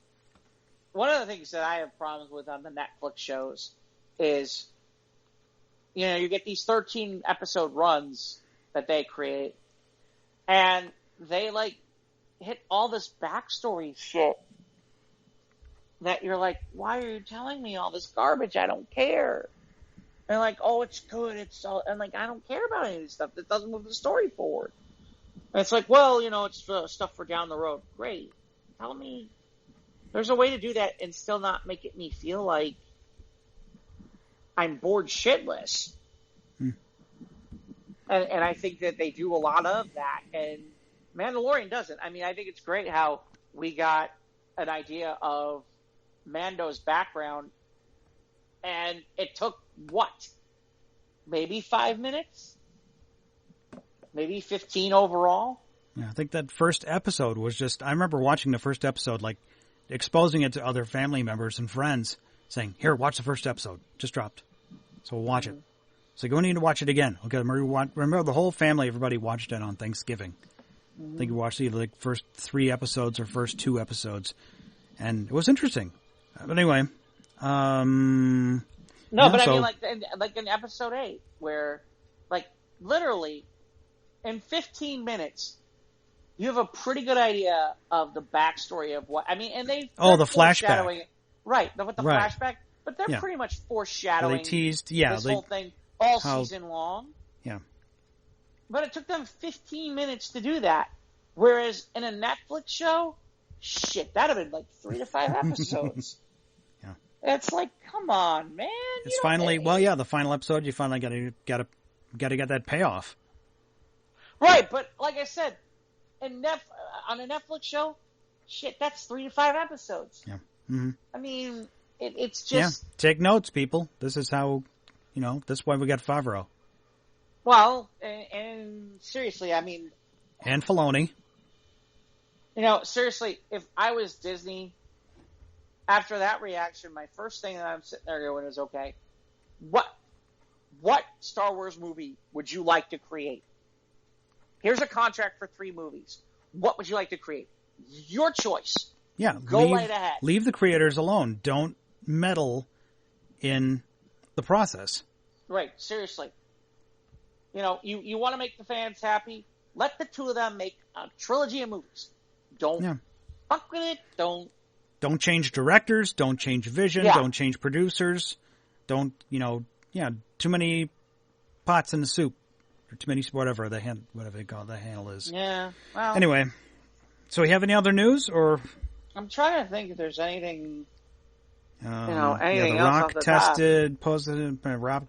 S1: one of the things that I have problems with on the Netflix shows is, you get these 13 episode runs that they create, and they hit all this backstory shit that you're like, why are you telling me all this garbage? I don't care. And like, oh, it's good. It's all, and like, I don't care about any of this stuff. That doesn't move the story forward.
S4: And it's like, well, it's stuff for down the road. Great. Tell me there's a way to do that and still not make me feel like I'm bored shitless. And I think that they do a lot of that. And Mandalorian doesn't. I mean, I think it's great how we got an idea of Mando's background, and it took, what? Maybe 5 minutes? Maybe 15 overall?
S2: Yeah, I think that first episode was just, I remember watching the first episode, like, exposing it to other family members and friends, saying, here, watch the first episode. Just dropped. So we'll watch it. So we need to watch it again. Okay, remember the whole family, everybody watched it on Thanksgiving. I think we watched either the first 3 episodes or first 2 episodes. And it was interesting. But anyway.
S4: No, but I mean, like in episode 8, where, like, literally, in 15 minutes, you have a pretty good idea of the backstory of what, I mean, and the
S2: flashback.
S4: Right, with the flashback, but they're pretty much foreshadowing
S2: they teased,
S4: this whole thing all season long.
S2: Yeah.
S4: But it took them 15 minutes to do that. Whereas in a Netflix show, shit, that'd have been like 3 to 5 episodes.
S2: Yeah.
S4: It's like, come on, man.
S2: It's finally, the final episode, you finally gotta get that payoff.
S4: Right, but like I said, on a Netflix show, shit, that's 3 to 5 episodes.
S2: Yeah. Mm-hmm.
S4: I mean, it's just...
S2: Yeah, take notes, people. This is how, that's why we got Favreau.
S4: Well, and seriously, I mean...
S2: And Filoni.
S4: Seriously, if I was Disney, after that reaction, my first thing that I'm sitting there going is, okay, what Star Wars movie would you like to create? Here's a contract for 3 movies. What would you like to create? Your choice.
S2: Yeah,
S4: go right ahead.
S2: Leave the creators alone. Don't meddle in the process.
S4: Right, seriously. You want to make the fans happy? Let the 2 of them make a trilogy of movies. Don't fuck with it. Don't
S2: change directors. Don't change vision.
S4: Yeah.
S2: Don't change producers. Don't, too many pots in the soup. Or too many, whatever they call the handle is.
S4: Yeah, well.
S2: Anyway, so we have any other news, or...
S4: I'm trying to think if there's anything...
S2: The
S4: anything else
S2: Rock
S4: off the
S2: tested positive.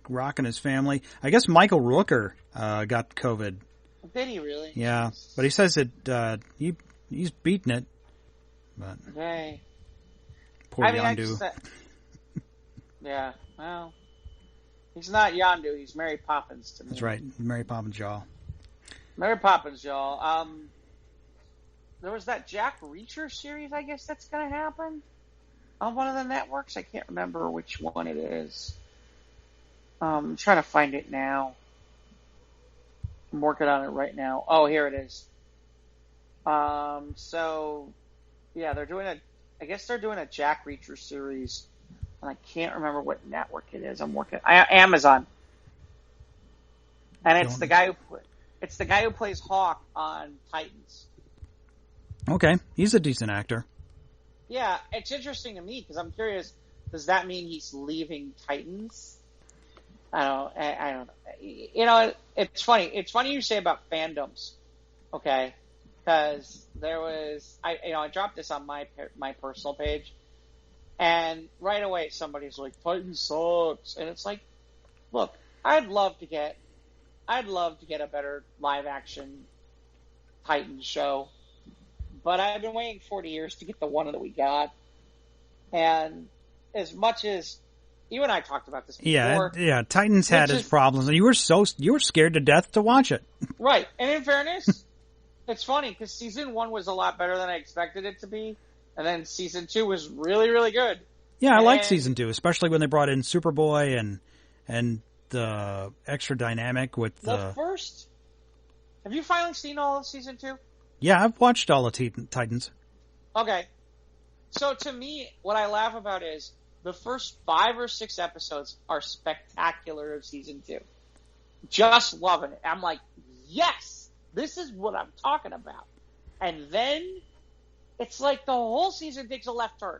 S2: Rock and his family. I guess Michael Rooker got COVID.
S4: Did he really?
S2: Yeah, but he says that he's beaten it. But
S4: okay.
S2: Poor Yondu.
S4: Yeah, well, he's not Yondu. He's Mary Poppins to me.
S2: That's right, Mary Poppins, y'all.
S4: Mary Poppins, y'all. There was that Jack Reacher series. I guess that's going to happen on one of the networks. I can't remember which one it is. I'm trying to find it now. I'm working on it right now. Oh, here it is. So, yeah, they're doing a Jack Reacher series, and I can't remember what network it is. Amazon, and it's the guy who plays Hawk on Titans.
S2: Okay, he's a decent actor.
S4: Yeah, it's interesting to me because I'm curious. Does that mean he's leaving Titans? I don't know. It's funny. It's funny you say about fandoms, okay? Because there was, I dropped this on my personal page, and right away somebody's like, Titans sucks, and it's like, look, I'd love to get a better live action Titans show, but I've been waiting 40 years to get the one that we got, and as much as you and I talked about this before.
S2: Yeah. Titans had its problems, and you were scared to death to watch it.
S4: Right, and in fairness, it's funny because season 1 was a lot better than I expected it to be, and then season 2 was really, really good.
S2: Yeah, I liked season 2, especially when they brought in Superboy and the extra dynamic with the
S4: first. Have you finally seen all of season 2?
S2: Yeah, I've watched all of Titans.
S4: Okay, so to me, what I laugh about is the first 5 or 6 episodes are spectacular of season 2. Just loving it. I'm like, yes, this is what I'm talking about. And then it's like the whole season takes a left turn.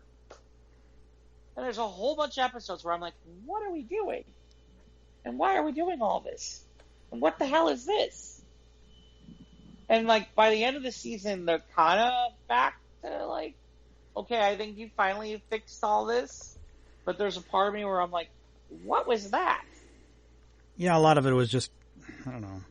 S4: And there's a whole bunch of episodes where I'm like, what are we doing? And why are we doing all this? And what the hell is this? And, like, by the end of the season, they're kind of back to, like, okay, I think you finally fixed all this. But there's a part of me where I'm like, what was that?
S2: Yeah, a lot of it was just, I don't know.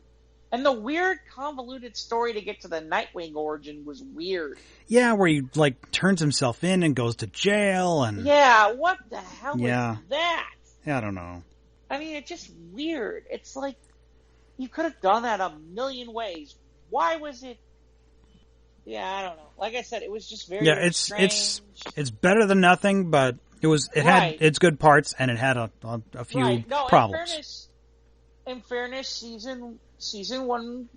S4: And the weird, convoluted story to get to the Nightwing origin was weird.
S2: Yeah, where he, like, turns himself in and goes to jail and...
S4: Yeah, what the hell was that?
S2: Yeah, I don't know.
S4: I mean, it's just weird. It's like, you could have done that a million ways. Why was it? Yeah, I don't know. Like I said, it was just very strange.
S2: It's better than nothing, but it had its good parts and it had a few problems.
S4: In fairness, season one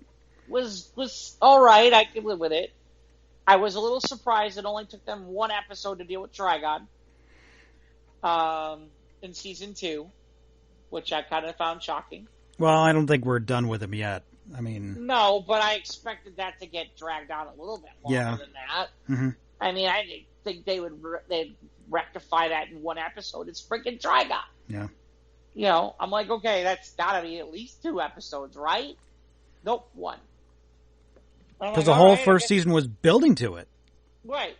S4: was all right. I could live with it. I was a little surprised it only took them one episode to deal with Trigon. In season 2, which I kind of found shocking.
S2: Well, I don't think we're done with him yet. I mean...
S4: No, but I expected that to get dragged on a little bit longer than that.
S2: Mm-hmm.
S4: I mean, I didn't think they'd rectify that in one episode. It's freaking Trigon.
S2: Yeah.
S4: You know, I'm like, okay, that's gotta be at least 2 episodes, right? Nope, 1.
S2: Because the whole first season was building to it.
S4: Right.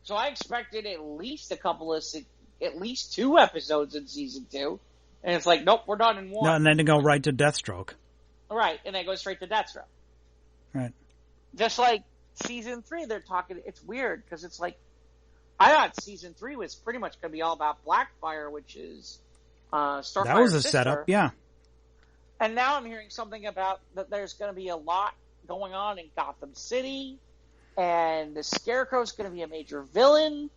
S4: So I expected at least at least 2 episodes in season 2. And it's like, nope, we're done in 1.
S2: No, and then to go right to Deathstroke.
S4: Right, and then go straight to Deathstroke.
S2: Right.
S4: Just like season 3, they're talking, it's weird, because it's like, I thought season 3 was pretty much going to be all about Blackfire, which is Starfire's
S2: That was a
S4: sister.
S2: setup, yeah.
S4: And now I'm hearing something about that there's going to be a lot going on in Gotham City, and the Scarecrow's going to be a major villain,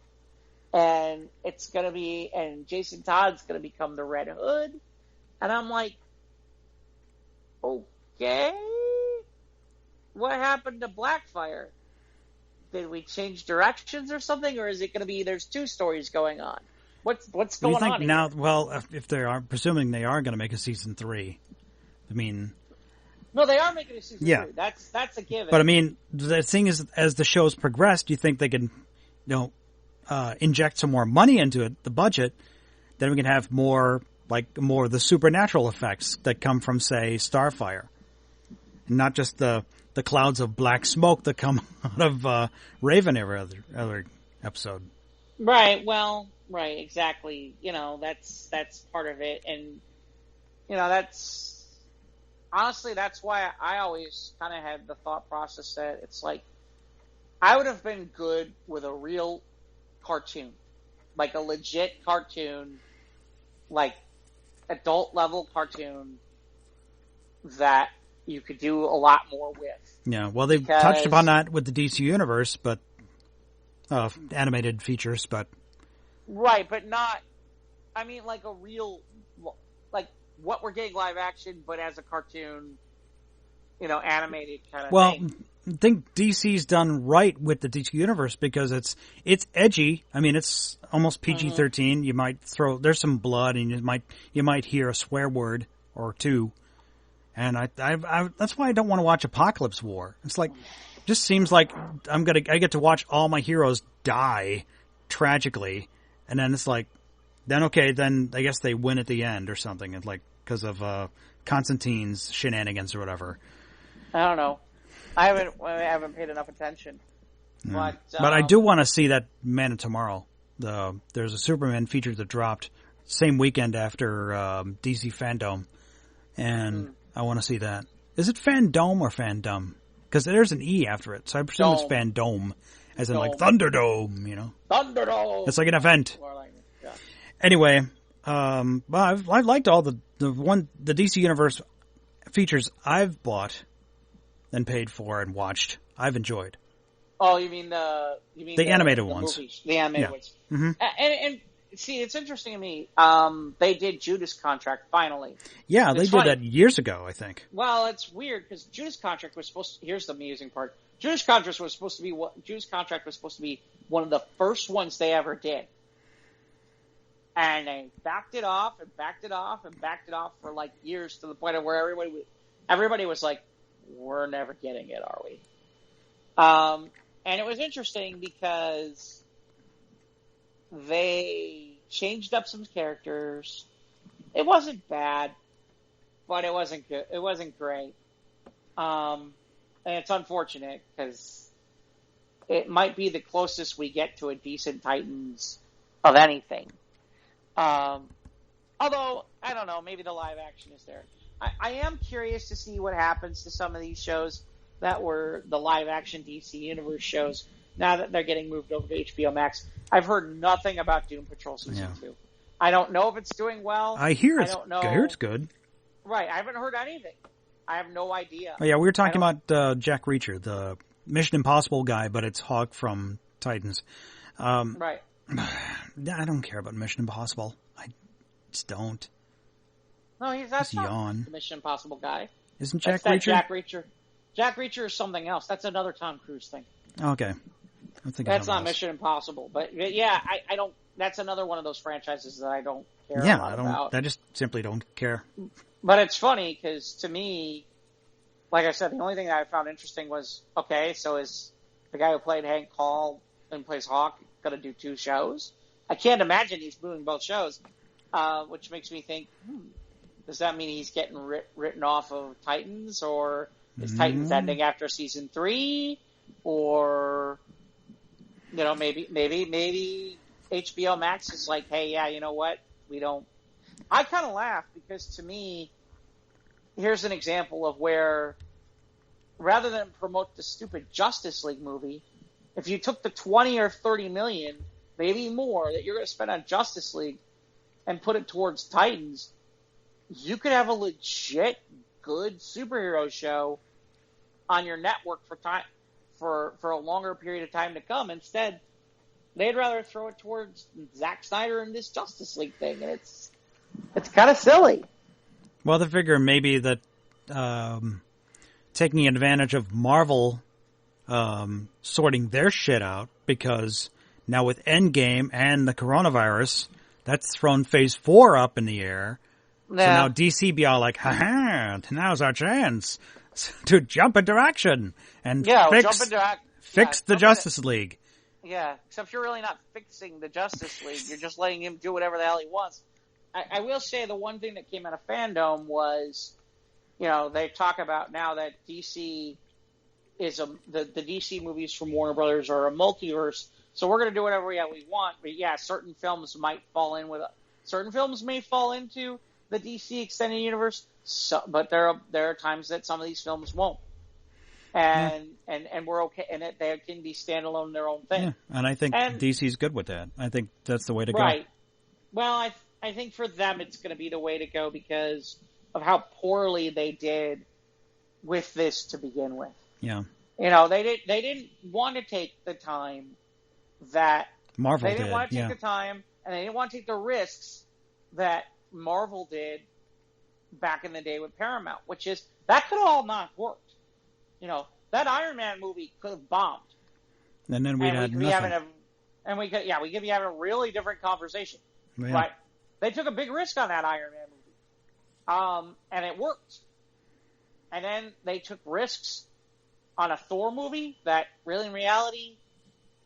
S4: and and Jason Todd's going to become the Red Hood, and I'm like, okay, what happened to Blackfire? Did we change directions or something, or is it going to be there's 2 stories going on? What's going on here?
S2: Now? Well, if they are presuming they are going to make a season 3, I mean,
S4: no, they are making a season 3. That's a given.
S2: But I mean, the thing is, as the show's progressed, you think they can, inject some more money into it, the budget, then we can have more of the supernatural effects that come from, say, Starfire, and not just the clouds of black smoke that come out of Raven every other episode.
S4: Right. Well. Right. Exactly. That's part of it, and that's honestly that's why I always kind of had the thought process that it's like I would have been good with a real cartoon, like a legit cartoon, like adult level cartoon that you could do a lot more with.
S2: Yeah, well, they've touched upon that with the DC Universe, but animated features, but
S4: right, but not. I mean, like a real, like what we're getting live action, but as a cartoon, animated kind of thing.
S2: Well, I think DC's done right with the DC Universe because it's edgy. I mean, it's almost PG-13. You might there's some blood, and you might hear a swear word or 2. And I that's why I don't want to watch Apocalypse War. It's like, just seems like I get to watch all my heroes die tragically, and then it's like, then I guess they win at the end or something. It's like because of Constantine's shenanigans or whatever.
S4: I don't know. I haven't paid enough attention.
S2: But I do want to see that Man of Tomorrow. There's a Superman feature that dropped same weekend after DC Fandom, and I want to see that. Is it Fandom or Fandom? Because there's an E after it, so I presume it's Fandom, as in like Thunderdome.
S4: Thunderdome.
S2: It's like an event.
S4: Yeah.
S2: Anyway, well, I've liked all the DC Universe features I've bought and paid for and watched. I've enjoyed.
S4: Oh, you mean the
S2: animated ones?
S4: Movies, the animated ones.
S2: Mm-hmm.
S4: And see, it's interesting to me. They did Judas Contract finally.
S2: Yeah, they did that years ago, I think.
S4: Well, it's weird because Judas Contract was supposed to, here's the amusing part. Judas Contract was supposed to be one of the first ones they ever did. And they backed it off and backed it off and backed it off for like years, to the point of where everybody was like, we're never getting it, are we? And it was interesting because they changed up some characters. It wasn't bad, but it wasn't good. It wasn't great. And it's unfortunate because it might be the closest we get to a decent Titans of anything. Although, I don't know, maybe the live action is there. I am curious to see what happens to some of these shows that were the live action DC Universe shows now that they're getting moved over to HBO Max. I've heard nothing about Doom Patrol Season 2. I don't know if it's doing well.
S2: I hear it's good.
S4: Right, I haven't heard anything. I have no idea.
S2: Oh, yeah, we were talking about Jack Reacher, the Mission Impossible guy, but it's Hawk from Titans.
S4: Right.
S2: I don't care about Mission Impossible. I just don't.
S4: No, that's not the Mission Impossible guy.
S2: Isn't Jack
S4: Reacher?
S2: Jack
S4: Reacher. Jack Reacher is something else. That's another Tom Cruise thing.
S2: Okay.
S4: That's not Mission Impossible. But yeah, I don't. That's another one of those franchises that I don't care about.
S2: I just simply don't care.
S4: But it's funny because to me, like I said, the only thing that I found interesting was, okay, so is the guy who played Hank Hall and plays Hawk going to do 2 shows? I can't imagine he's doing both shows, which makes me think, does that mean he's getting written off of Titans, or is Titans ending after season 3, or maybe HBO Max is like, hey, yeah, you know what, we don't. I kind of laugh because to me, here's an example of where, rather than promote the stupid Justice League movie, if you took the 20 or 30 million, maybe more, that you're going to spend on Justice League and put it towards Titans, you could have a legit good superhero show on your network for a longer period of time to come. Instead, they'd rather throw it towards Zack Snyder and this Justice League thing, and it's kind of silly.
S2: Well, they figure maybe that taking advantage of Marvel sorting their shit out, because now with Endgame and the coronavirus, that's thrown Phase 4 up in the air. Yeah. So now DC be all like, ha-ha, now's our chance to jump into action and fix the Justice League.
S4: Yeah, except you're really not fixing the Justice League. You're just letting him do whatever the hell he wants. I will say the one thing that came out of fandom was, they talk about now that DC is the DC movies from Warner Brothers are a multiverse, so we're going to do whatever we want. But yeah, certain films may fall into the DC extended universe, but there are times that some of these films won't. And we're okay, and they can be standalone in their own thing.
S2: Yeah, and I think DC's good with that. I think that's the way to go.
S4: Right. Well, I think for them it's going to be the way to go because of how poorly they did with this to begin with.
S2: Yeah.
S4: They didn't want to take the time that
S2: Marvel did.
S4: They didn't want to take the time, and they didn't want to take the risks that Marvel did back in the day with Paramount, which is that could all not worked. That Iron Man movie could have bombed.
S2: And then we could be having
S4: a really different conversation.
S2: Yeah.
S4: But they took a big risk on that Iron Man movie. And it worked. And then they took risks on a Thor movie that really, in reality,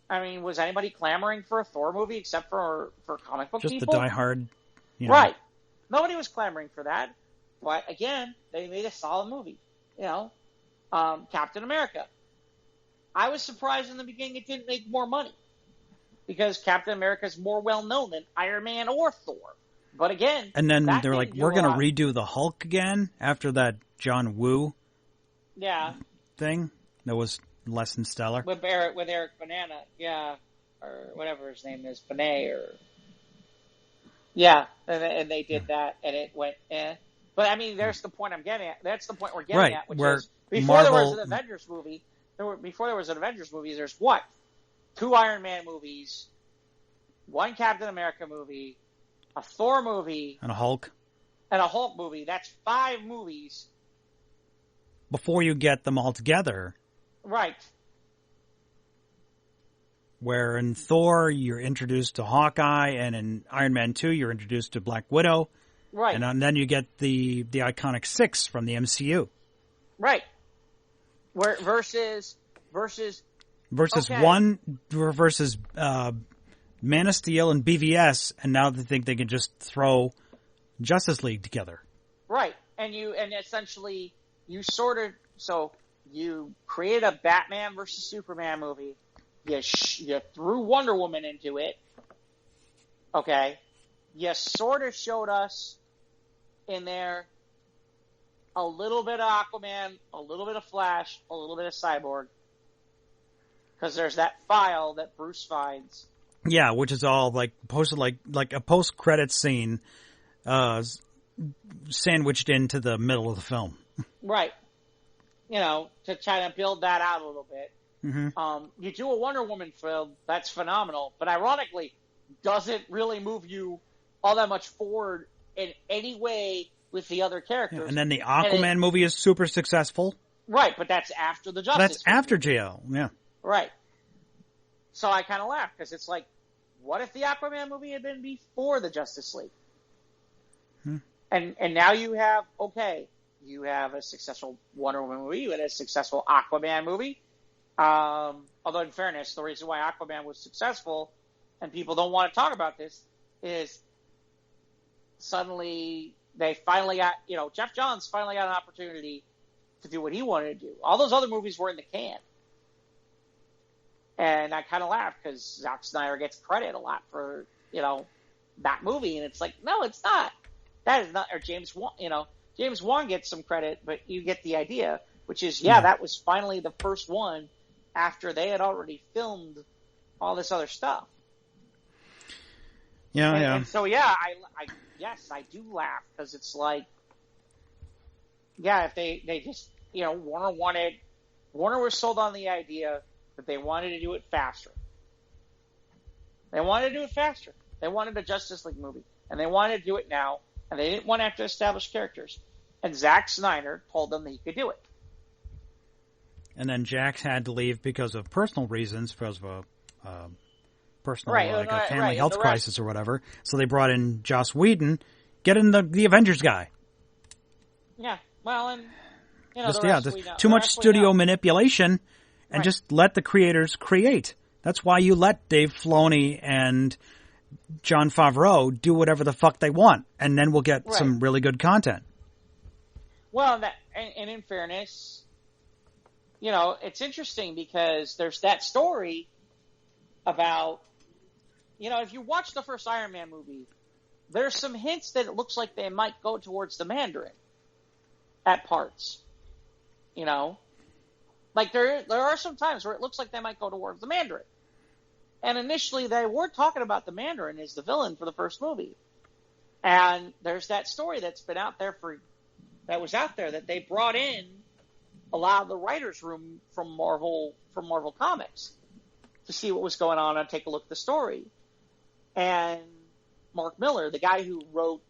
S4: was anybody clamoring for a Thor movie except for comic book people?
S2: Just the diehard,
S4: Right. Nobody was clamoring for that. But again, they made a solid movie. Captain America. I was surprised in the beginning it didn't make more money because Captain America is more well known than Iron Man or Thor. But again,
S2: and then they're like, we're going to redo the Hulk again after that John Woo thing that was less than stellar.
S4: With Eric Banana, or whatever his name is, Benet, and they did that, and it went But there's the point I'm getting at. That's the point we're getting at, which is before there was an Avengers movie. There's what? 2 Iron Man movies, 1 Captain America movie, a Thor movie,
S2: and a Hulk
S4: movie. That's 5 movies.
S2: Before you get them all together.
S4: Right.
S2: Where in Thor, you're introduced to Hawkeye, and in Iron Man 2, you're introduced to Black Widow.
S4: Right.
S2: And then you get the iconic 6 from the MCU.
S4: Right. Versus
S2: Man of Steel and BVS, and now they think they can just throw Justice League together.
S4: Right. And essentially you sort of, so you created a Batman versus Superman movie. You threw Wonder Woman into it. Okay. You sort of showed us in there a little bit of Aquaman, a little bit of Flash, a little bit of Cyborg. Because there's that file that Bruce finds.
S2: Yeah, which is all like posted like a post-credit scene sandwiched into the middle of the film.
S4: Right. You know, to try to build that out a little bit.
S2: Mm-hmm.
S4: You do a Wonder Woman film, that's phenomenal. But ironically, doesn't really move you all that much forward in any way with the other characters.
S2: Yeah, and then the Aquaman movie is super successful.
S4: Right, but that's after the Justice
S2: That's
S4: movie.
S2: after JL, yeah.
S4: Right. So I kind of laugh, because it's like, what if the Aquaman movie had been before the Justice League? And now you have a successful Wonder Woman movie, you had a successful Aquaman movie. Although in fairness, the reason why Aquaman was successful, and people don't want to talk about this, is suddenly they finally got, Jeff Johns finally got an opportunity to do what he wanted to do. All those other movies were in the can. And I kind of laugh because Zack Snyder gets credit a lot for, that movie. And it's like, no, it's not. That is not, or James Wan gets some credit, but you get the idea, which is, that was finally the first one after they had already filmed all this other stuff.
S2: Yeah,
S4: And so, I do laugh because it's like, if they just, Warner was sold on the idea that they wanted to do it faster. They wanted to do it faster. They wanted a Justice League movie, and they wanted to do it now, and they didn't want to have to establish characters. And Zack Snyder told them that he could do it.
S2: And then Jax had to leave because of personal reasons, because of a personal, a family health crisis or whatever. So they brought in Joss Whedon, get in the Avengers guy.
S4: Yeah, well, and
S2: too much studio manipulation, and just let the creators create. That's why you let Dave Filoni and Jon Favreau do whatever the fuck they want, and then we'll get some really good content.
S4: Well, and in fairness, it's interesting because there's that story about, if you watch the first Iron Man movie, there's some hints that it looks like they might go towards the Mandarin at parts. Like there are some times where it looks like they might go towards the Mandarin. And initially they were talking about the Mandarin as the villain for the first movie. And there's that story that's been out there that they brought in a lot of the writers' room from Marvel Comics to see what was going on and take a look at the story. And Mark Miller, the guy who wrote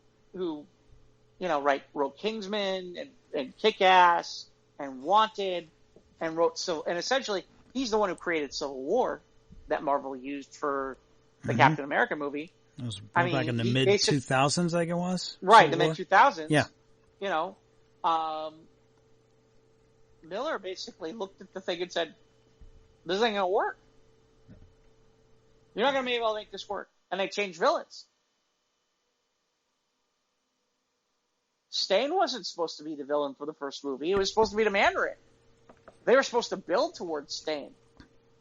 S4: Kingsman and Kick-Ass and Wanted and and essentially he's the one who created Civil War that Marvel used for the Captain America movie.
S2: It was back in the mid-2000s, I think it was.
S4: Right, the mid-2000s.
S2: Yeah.
S4: Miller basically looked at the thing and said, this ain't going to work. You're not going to be able to make this work. And they changed villains. Stain wasn't supposed to be the villain for the first movie. It was supposed to be the Mandarin. They were supposed to build towards Stain.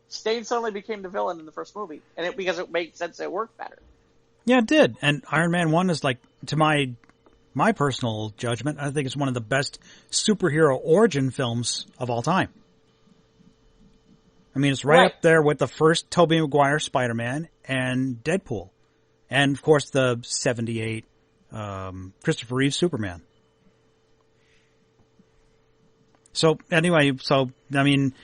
S4: Stain suddenly became the villain in the first movie, because it made sense, it worked better.
S2: Yeah, it did. And Iron Man 1 is like, to my personal judgment, I think it's one of the best superhero origin films of all time. I mean, it's right up there with the first Tobey Maguire Spider-Man and Deadpool. And, of course, the 78 Christopher Reeve Superman. So, anyway, I mean,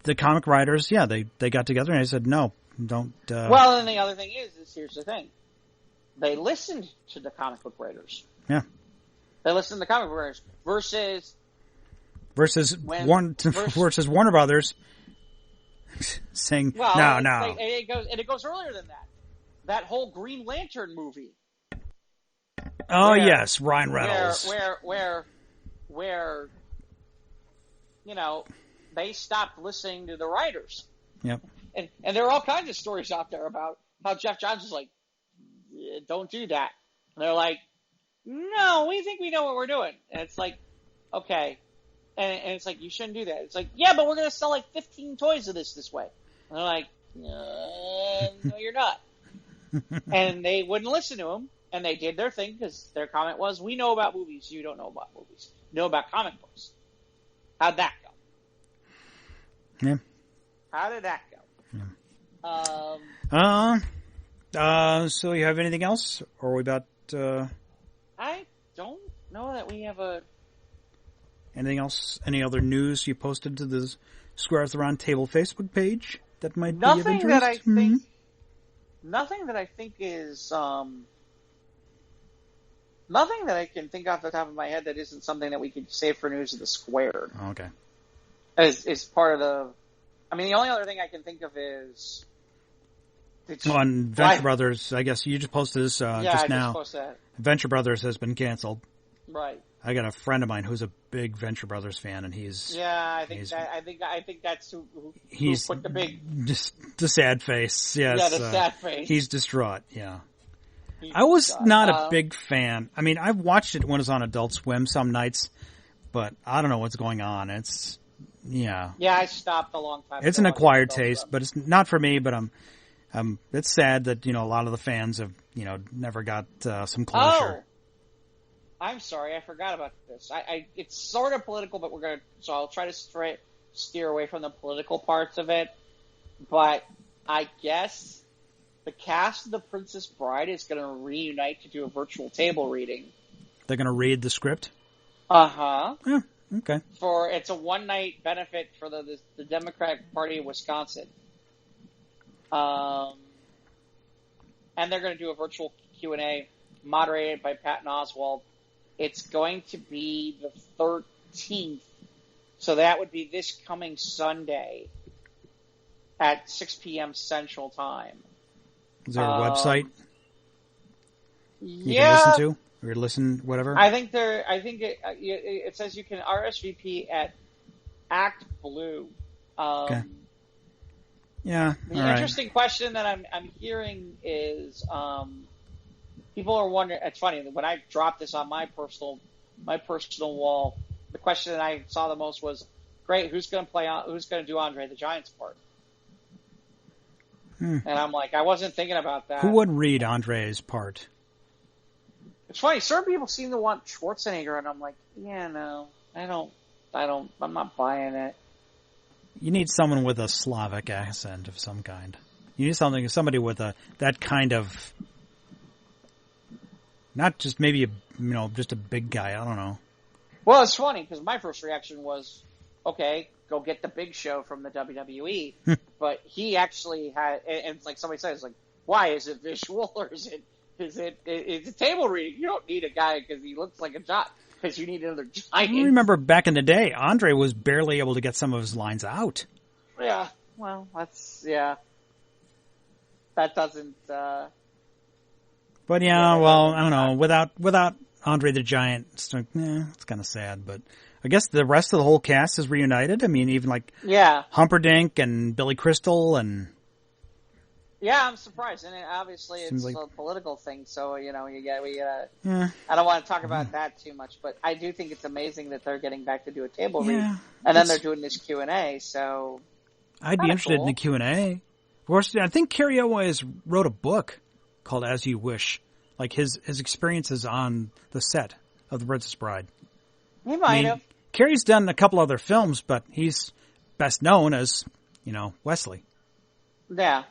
S2: the comic writers, they got together and they said, no, don't...
S4: Well, and the other thing is here's the thing. They listened to the comic book writers.
S2: Yeah.
S4: They listened to the comic book writers versus
S2: Warner Brothers saying, no.
S4: It goes earlier than that. That whole Green Lantern movie.
S2: Oh, yes, Ryan Reynolds.
S4: Where they stopped listening to the writers.
S2: Yep.
S4: And there are all kinds of stories out there about how Jeff Johns was like, don't do that. And they're like, no, we think we know what we're doing. And it's like, okay, And it's like, you shouldn't do that. It's like, yeah, but we're going to sell like 15 toys of this way. And they're like, no, you're not. And they wouldn't listen to him, and they did their thing because their comment was, we know about movies, you don't know about movies. You know about comic books. How'd that go?
S2: Yeah.
S4: How did that go?
S2: So you have anything else? Or are we about...
S4: I don't know that we have a...
S2: Anything else? Any other news you posted to the Squares Around Table Facebook page that might be of interest?
S4: Nothing that I think is... nothing that I can think off the top of my head that isn't something that we could save for News of the Squared.
S2: Okay.
S4: Is part of the... I mean, the only other thing I can think of is...
S2: On Venture Brothers, I guess you just posted this just now.
S4: Just posted that.
S2: Venture Brothers has been canceled.
S4: Right.
S2: I got a friend of mine who's a big Venture Brothers fan, and he's...
S4: Yeah, I think that's who put the big...
S2: Just the sad face, yes.
S4: Yeah, the sad face.
S2: He's distraught, yeah. I was not a big fan. I mean, I've watched it when it's on Adult Swim some nights, but I don't know what's going on. It's... Yeah.
S4: Yeah, I stopped a long time ago.
S2: It's an acquired taste, but it's not for me, but it's sad that, a lot of the fans have, never got some closure.
S4: Oh! I'm sorry, I forgot about this. It's sort of political, but so I'll try to steer away from the political parts of it. But I guess the cast of The Princess Bride is going to reunite to do a virtual table reading.
S2: They're going to read the script?
S4: Uh-huh.
S2: Yeah, okay.
S4: It's a one-night benefit for the Democratic Party of Wisconsin. And they're going to do a virtual Q&A moderated by Patton Oswalt. It's going to be the 13th, so that would be this coming Sunday at 6 p.m. Central Time.
S2: Is there a website you
S4: can
S2: listen to? Or listen, whatever?
S4: I think it says you can RSVP at Act Blue.
S2: Okay. Yeah.
S4: The interesting question that I'm hearing is people are wondering. It's funny when I dropped this on my personal wall. The question that I saw the most was, "Great, who's going to do Andre the Giant's part?" And I'm like, I wasn't thinking about that.
S2: Who would read Andre's part?
S4: It's funny. Certain people seem to want Schwarzenegger, and I'm like, yeah, no, I don't. I'm not buying it.
S2: You need someone with a Slavic accent of some kind. You need somebody with that kind of, not just maybe just a big guy. I don't know.
S4: Well, it's funny because my first reaction was, okay, go get the Big Show from the WWE. But he actually had, and it's like somebody says, like, why is it visual or is it table reading? You don't need a guy because he looks like a giant. Because you need another giant.
S2: I remember back in the day, Andre was barely able to get some of his lines out.
S4: Yeah, well, that doesn't.
S2: But yeah, well, I don't know. Without Andre the Giant, it's kind of sad. But I guess the rest of the whole cast is reunited. I mean, even like Humperdinck and Billy Crystal and.
S4: Yeah, I'm surprised, and obviously it's a political thing. So I don't want to talk about that too much, but I do think it's amazing that they're getting back to do a table read, and then they're doing this Q&A. So
S2: I'd be interested in the Q&A. Of course, I think Carrie Elwes wrote a book called "As You Wish," like his experiences on the set of The Princess Bride.
S4: He might have.
S2: Carrie's done a couple other films, but he's best known as Wesley.
S4: Yeah.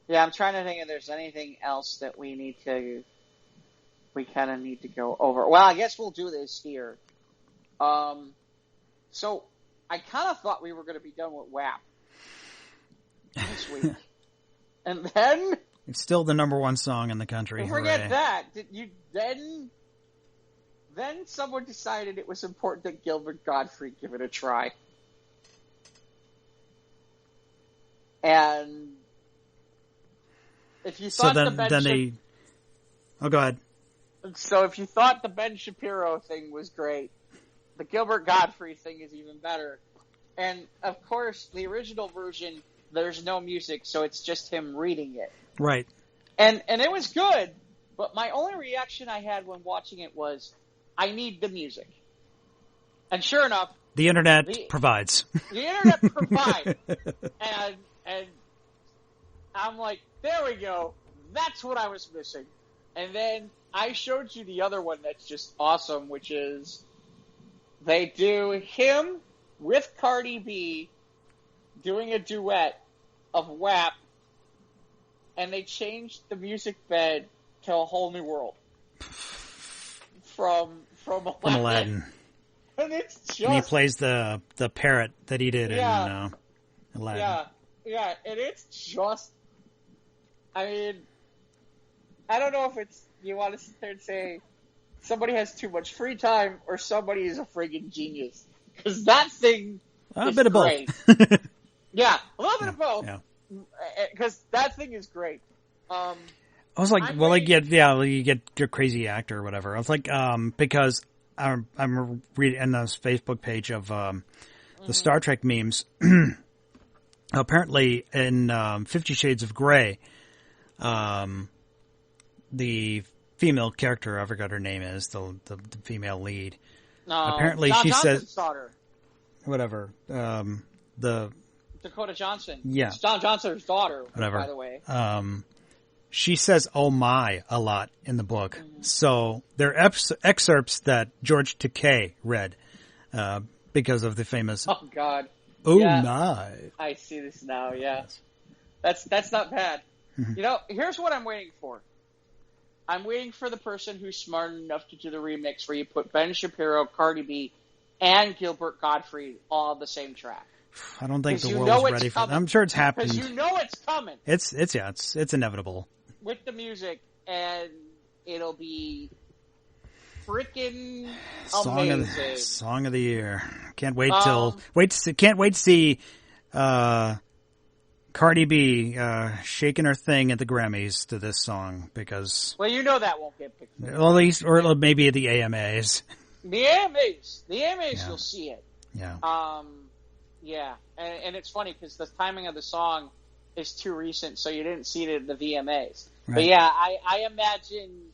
S4: Yeah, I'm trying to think if there's anything else that we kind of need to go over. Well, I guess we'll do this here. So I kind of thought we were going to be done with WAP this week. And then...
S2: It's still the number one song in the country.
S4: Forget that. Then someone decided it was important that Gilbert Gottfried give it a try. And... If you thought
S2: oh, go ahead.
S4: So if you thought the Ben Shapiro thing was great, the Gilbert Gottfried thing is even better. And of course, the original version, there's no music, so it's just him reading it.
S2: Right.
S4: And it was good, but my only reaction I had when watching it was, I need the music. And sure enough,
S2: the internet provides.
S4: The internet provides, and I'm like, there we go. That's what I was missing. And then I showed you the other one that's just awesome, which is they do him with Cardi B doing a duet of WAP, and they changed the music bed to A Whole New World from Aladdin. And it's just...
S2: And he plays the parrot that he did in Aladdin.
S4: Yeah, and it's just... I mean, I don't know if it's... You want to sit there and say somebody has too much free time or somebody is a friggin' genius. Because that thing is
S2: bit of
S4: great.
S2: both.
S4: Yeah, a little bit of both.
S2: Yeah.
S4: Because that thing is great.
S2: I was like, you get your crazy actor or whatever. I was like, because I'm reading in this Facebook page of the Star Trek memes. Apparently, in 50 Shades of Grey, the female character, I forgot her name is, the female lead. Apparently,
S4: John
S2: she
S4: Johnson's
S2: says,
S4: daughter.
S2: whatever, the
S4: Dakota Johnson.
S2: Yeah.
S4: It's John Johnson's daughter,
S2: whatever.
S4: by the way.
S2: She says "oh my" a lot in the book. So there are excerpts that George Takei read because of the famous
S4: Oh God.
S2: "oh
S4: Yeah.
S2: my."
S4: I see this now, yeah. That's not bad. You know, here's what I'm waiting for. I'm waiting for the person who's smart enough to do the remix where you put Ben Shapiro, Cardi B, and Gilbert Gottfried all on the same track.
S2: I don't think the world's ready for that. I'm sure it's happened.
S4: Because you know it's coming.
S2: It's inevitable.
S4: With the music, and it'll be freaking amazing.
S2: Song of the year. Can't wait to see Cardi B shaking her thing at the Grammys to this song because
S4: you know that won't get picked.
S2: Well, at least, or maybe at the AMAs.
S4: The AMAs, yeah. You'll see it.
S2: Yeah.
S4: Yeah, and it's funny because the timing of the song is too recent, so you didn't see it at the VMAs. Right. But yeah, I imagine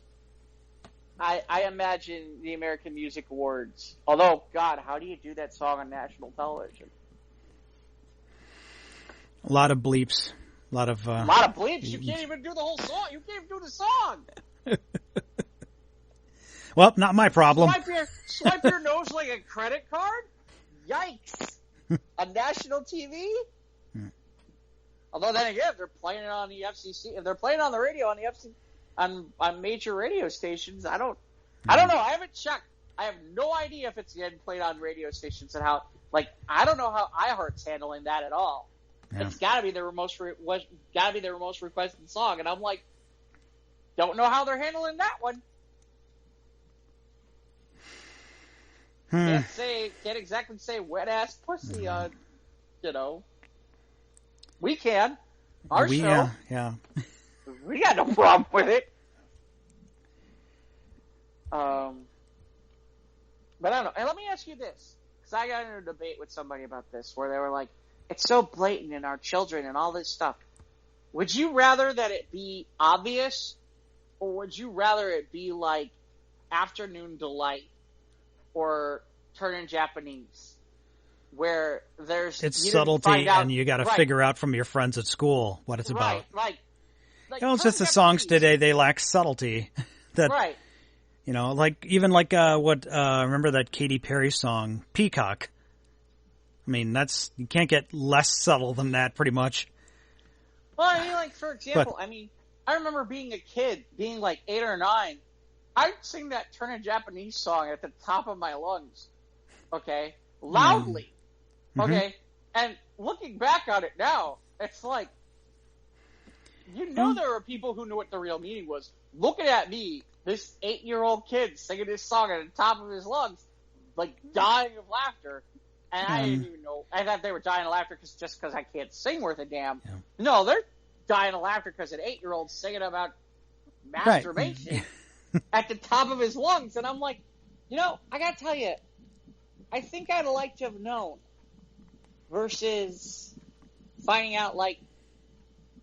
S4: the American Music Awards. Although, God, how do you do that song on national television?
S2: A lot of bleeps. A lot of
S4: bleeps. You can't even do the whole song. You can't even do the song.
S2: Well, not my problem.
S4: Swipe your nose like a credit card? Yikes. On national TV? Although then again, if they're playing it on the FCC, if they're playing on the radio on the FCC, on major radio stations, I don't know. I haven't checked. I have no idea if it's getting played on radio stations and how. I don't know how iHeart's handling that at all. Yeah. It's got to be their most requested song, and I'm like, don't know how they're handling that one. Can't exactly say wet ass pussy on, We can. Our show.
S2: Yeah.
S4: We got no problem with it. But I don't know. And let me ask you this, because I got in a debate with somebody about this, where they were like, "It's so blatant in our children and all this stuff." Would you rather that it be obvious, or would you rather it be like Afternoon Delight? Or Turning Japanese, where
S2: it's subtlety and you got to figure out from your friends at school what it's about.
S4: Like
S2: it's just the songs today, they lack subtlety. That, remember that Katy Perry song, Peacock? I mean, you can't get less subtle than that, pretty much.
S4: Well, I mean, for example, I remember being a kid, being 8 or 9, I'd sing that Turning Japanese song at the top of my lungs, okay? Loudly, okay? And looking back on it now, it's like, there were people who knew what the real meaning was. Looking at me, this 8-year-old kid singing this song at the top of his lungs, dying of laughter, and I didn't even know. I thought they were dying of laughter just because I can't sing worth a damn. Yeah. No, they're dying of laughter because an 8-year-old singing about masturbation. Right. At the top of his lungs, and I'm like, I gotta tell you, I think I'd like to have known versus finding out let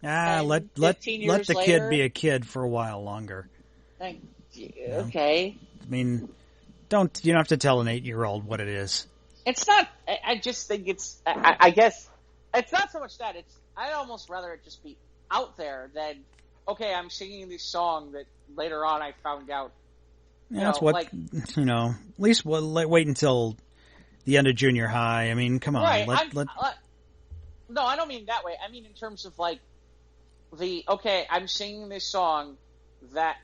S4: the
S2: kid be a kid for a while longer.
S4: Okay.
S2: I mean, You don't have to tell an 8-year-old what it is.
S4: It's not. I just think it's. I guess it's not so much that. I'd almost rather it just be out there than, okay, I'm singing this song that later on I found out.
S2: Yeah, that's what, at least wait until the end of junior high. I mean, come on.
S4: Right. No, I don't mean that way. I mean in terms of I'm singing this song that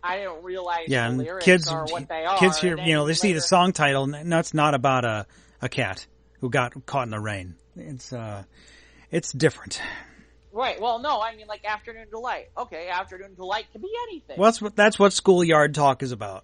S4: I don't realize the lyrics are what they are.
S2: Kids hear, they see the song title, and that's not about a cat who got caught in the rain. It's different.
S4: Right. Well, no, I mean like Afternoon Delight. Okay, Afternoon Delight can be anything.
S2: Well, that's what schoolyard talk is about.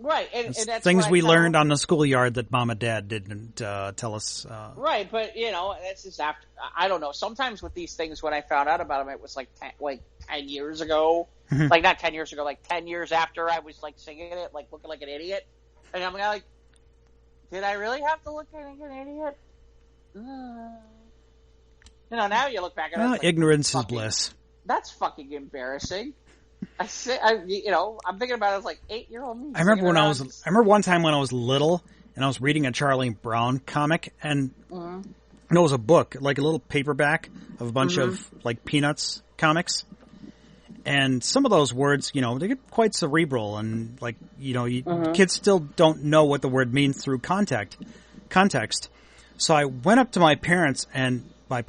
S4: Right, and that's
S2: things we learned on the schoolyard that Mom and Dad didn't tell us.
S4: Right, but that's just after. I don't know. Sometimes with these things, when I found out about them, it was like 10 years ago. Like not 10 years ago, like 10 years after I was like singing it, like looking like an idiot, and I'm like, did I really have to look like an idiot? Now you look back at it.
S2: Ignorance is bliss.
S4: That's fucking embarrassing. I'm thinking about it as like 8-year-old me.
S2: I remember one time when I was little and I was reading a Charlie Brown comic, and it was a book, like a little paperback of a bunch of like Peanuts comics. And some of those words, they get quite cerebral, and like, kids still don't know what the word means through context. So I went up to my parents, and my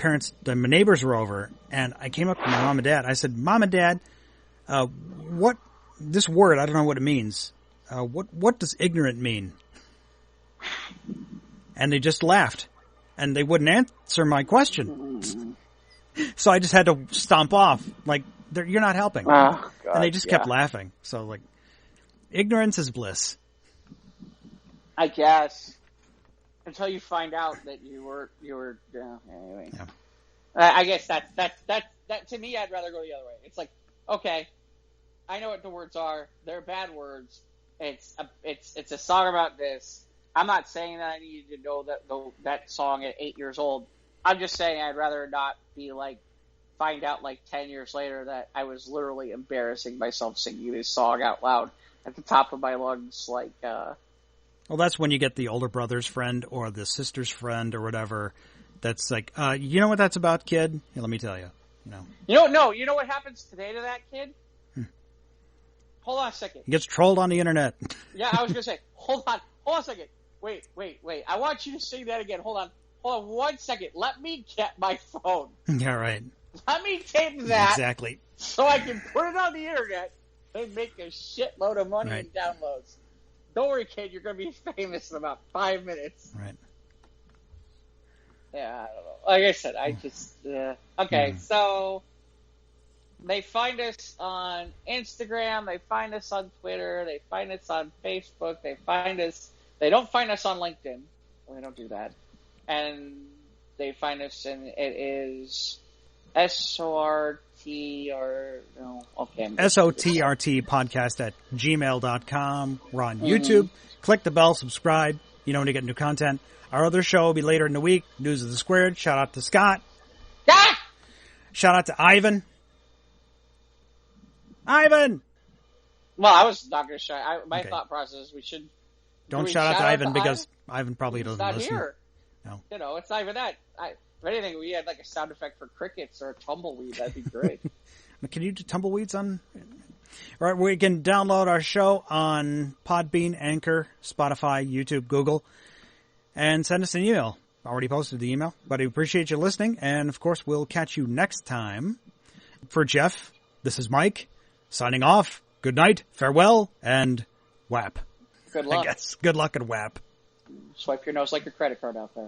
S2: neighbors were over, and I came up to my mom and dad. I said, Mom and Dad, what this word? I don't know what it means. What does ignorant mean? And they just laughed, and they wouldn't answer my question. So I just had to stomp off, like, you're not helping. Oh, God, and they just kept laughing. So like, ignorance is bliss.
S4: I guess until you find out that you were. Anyway. Yeah. I guess that to me, I'd rather go the other way. It's like, okay, I know what the words are. They're bad words. It's a song about this. I'm not saying that I needed to know that song at 8 years old. I'm just saying I'd rather not be like, find out like 10 years later that I was literally embarrassing myself singing this song out loud at the top of my lungs. Like,
S2: well, that's when you get the older brother's friend or the sister's friend or whatever. That's like, you know what that's about, kid? Here, let me tell you.
S4: You know what happens today to that kid? Hold on a second.
S2: He gets trolled on the internet.
S4: Yeah, I was going to say, hold on a second. Wait. I want you to sing that again. Hold on 1 second. Let me get my phone.
S2: Yeah, right.
S4: Let me tape that.
S2: Exactly.
S4: So I can put it on the internet and make a shitload of money in downloads. Don't worry, kid. You're going to be famous in about 5 minutes.
S2: Right.
S4: Yeah, I don't know. Like I said, I just... okay, so they find us on Instagram. They find us on Twitter. They find us on Facebook. They don't find us on LinkedIn. They don't do that. And they find us, and it is... SORT or no, okay.
S2: SOTRT podcast at gmail.com. We're on YouTube. Click the bell, subscribe. When you get new content. Our other show will be later in the week. News of the Squared. Shout out to Scott.
S4: Ah!
S2: Shout out to Ivan. Ivan!
S4: Well, I was not going to shout. My thought process, we should.
S2: Don't shout out to Ivan because Ivan probably doesn't listen.
S4: Here.
S2: No.
S4: It's not even that. If anything, we had like a sound effect for crickets or a tumbleweed. That'd be great.
S2: Can you do tumbleweeds on? All right, we can download our show on PodBean, Anchor, Spotify, YouTube, Google, and send us an email. Already posted the email, but I appreciate you listening, and of course, we'll catch you next time. For Jeff, this is Mike, signing off. Good night, farewell, and whap.
S4: Good luck.
S2: I guess. Good luck and whap.
S4: Swipe your nose like your credit card out there.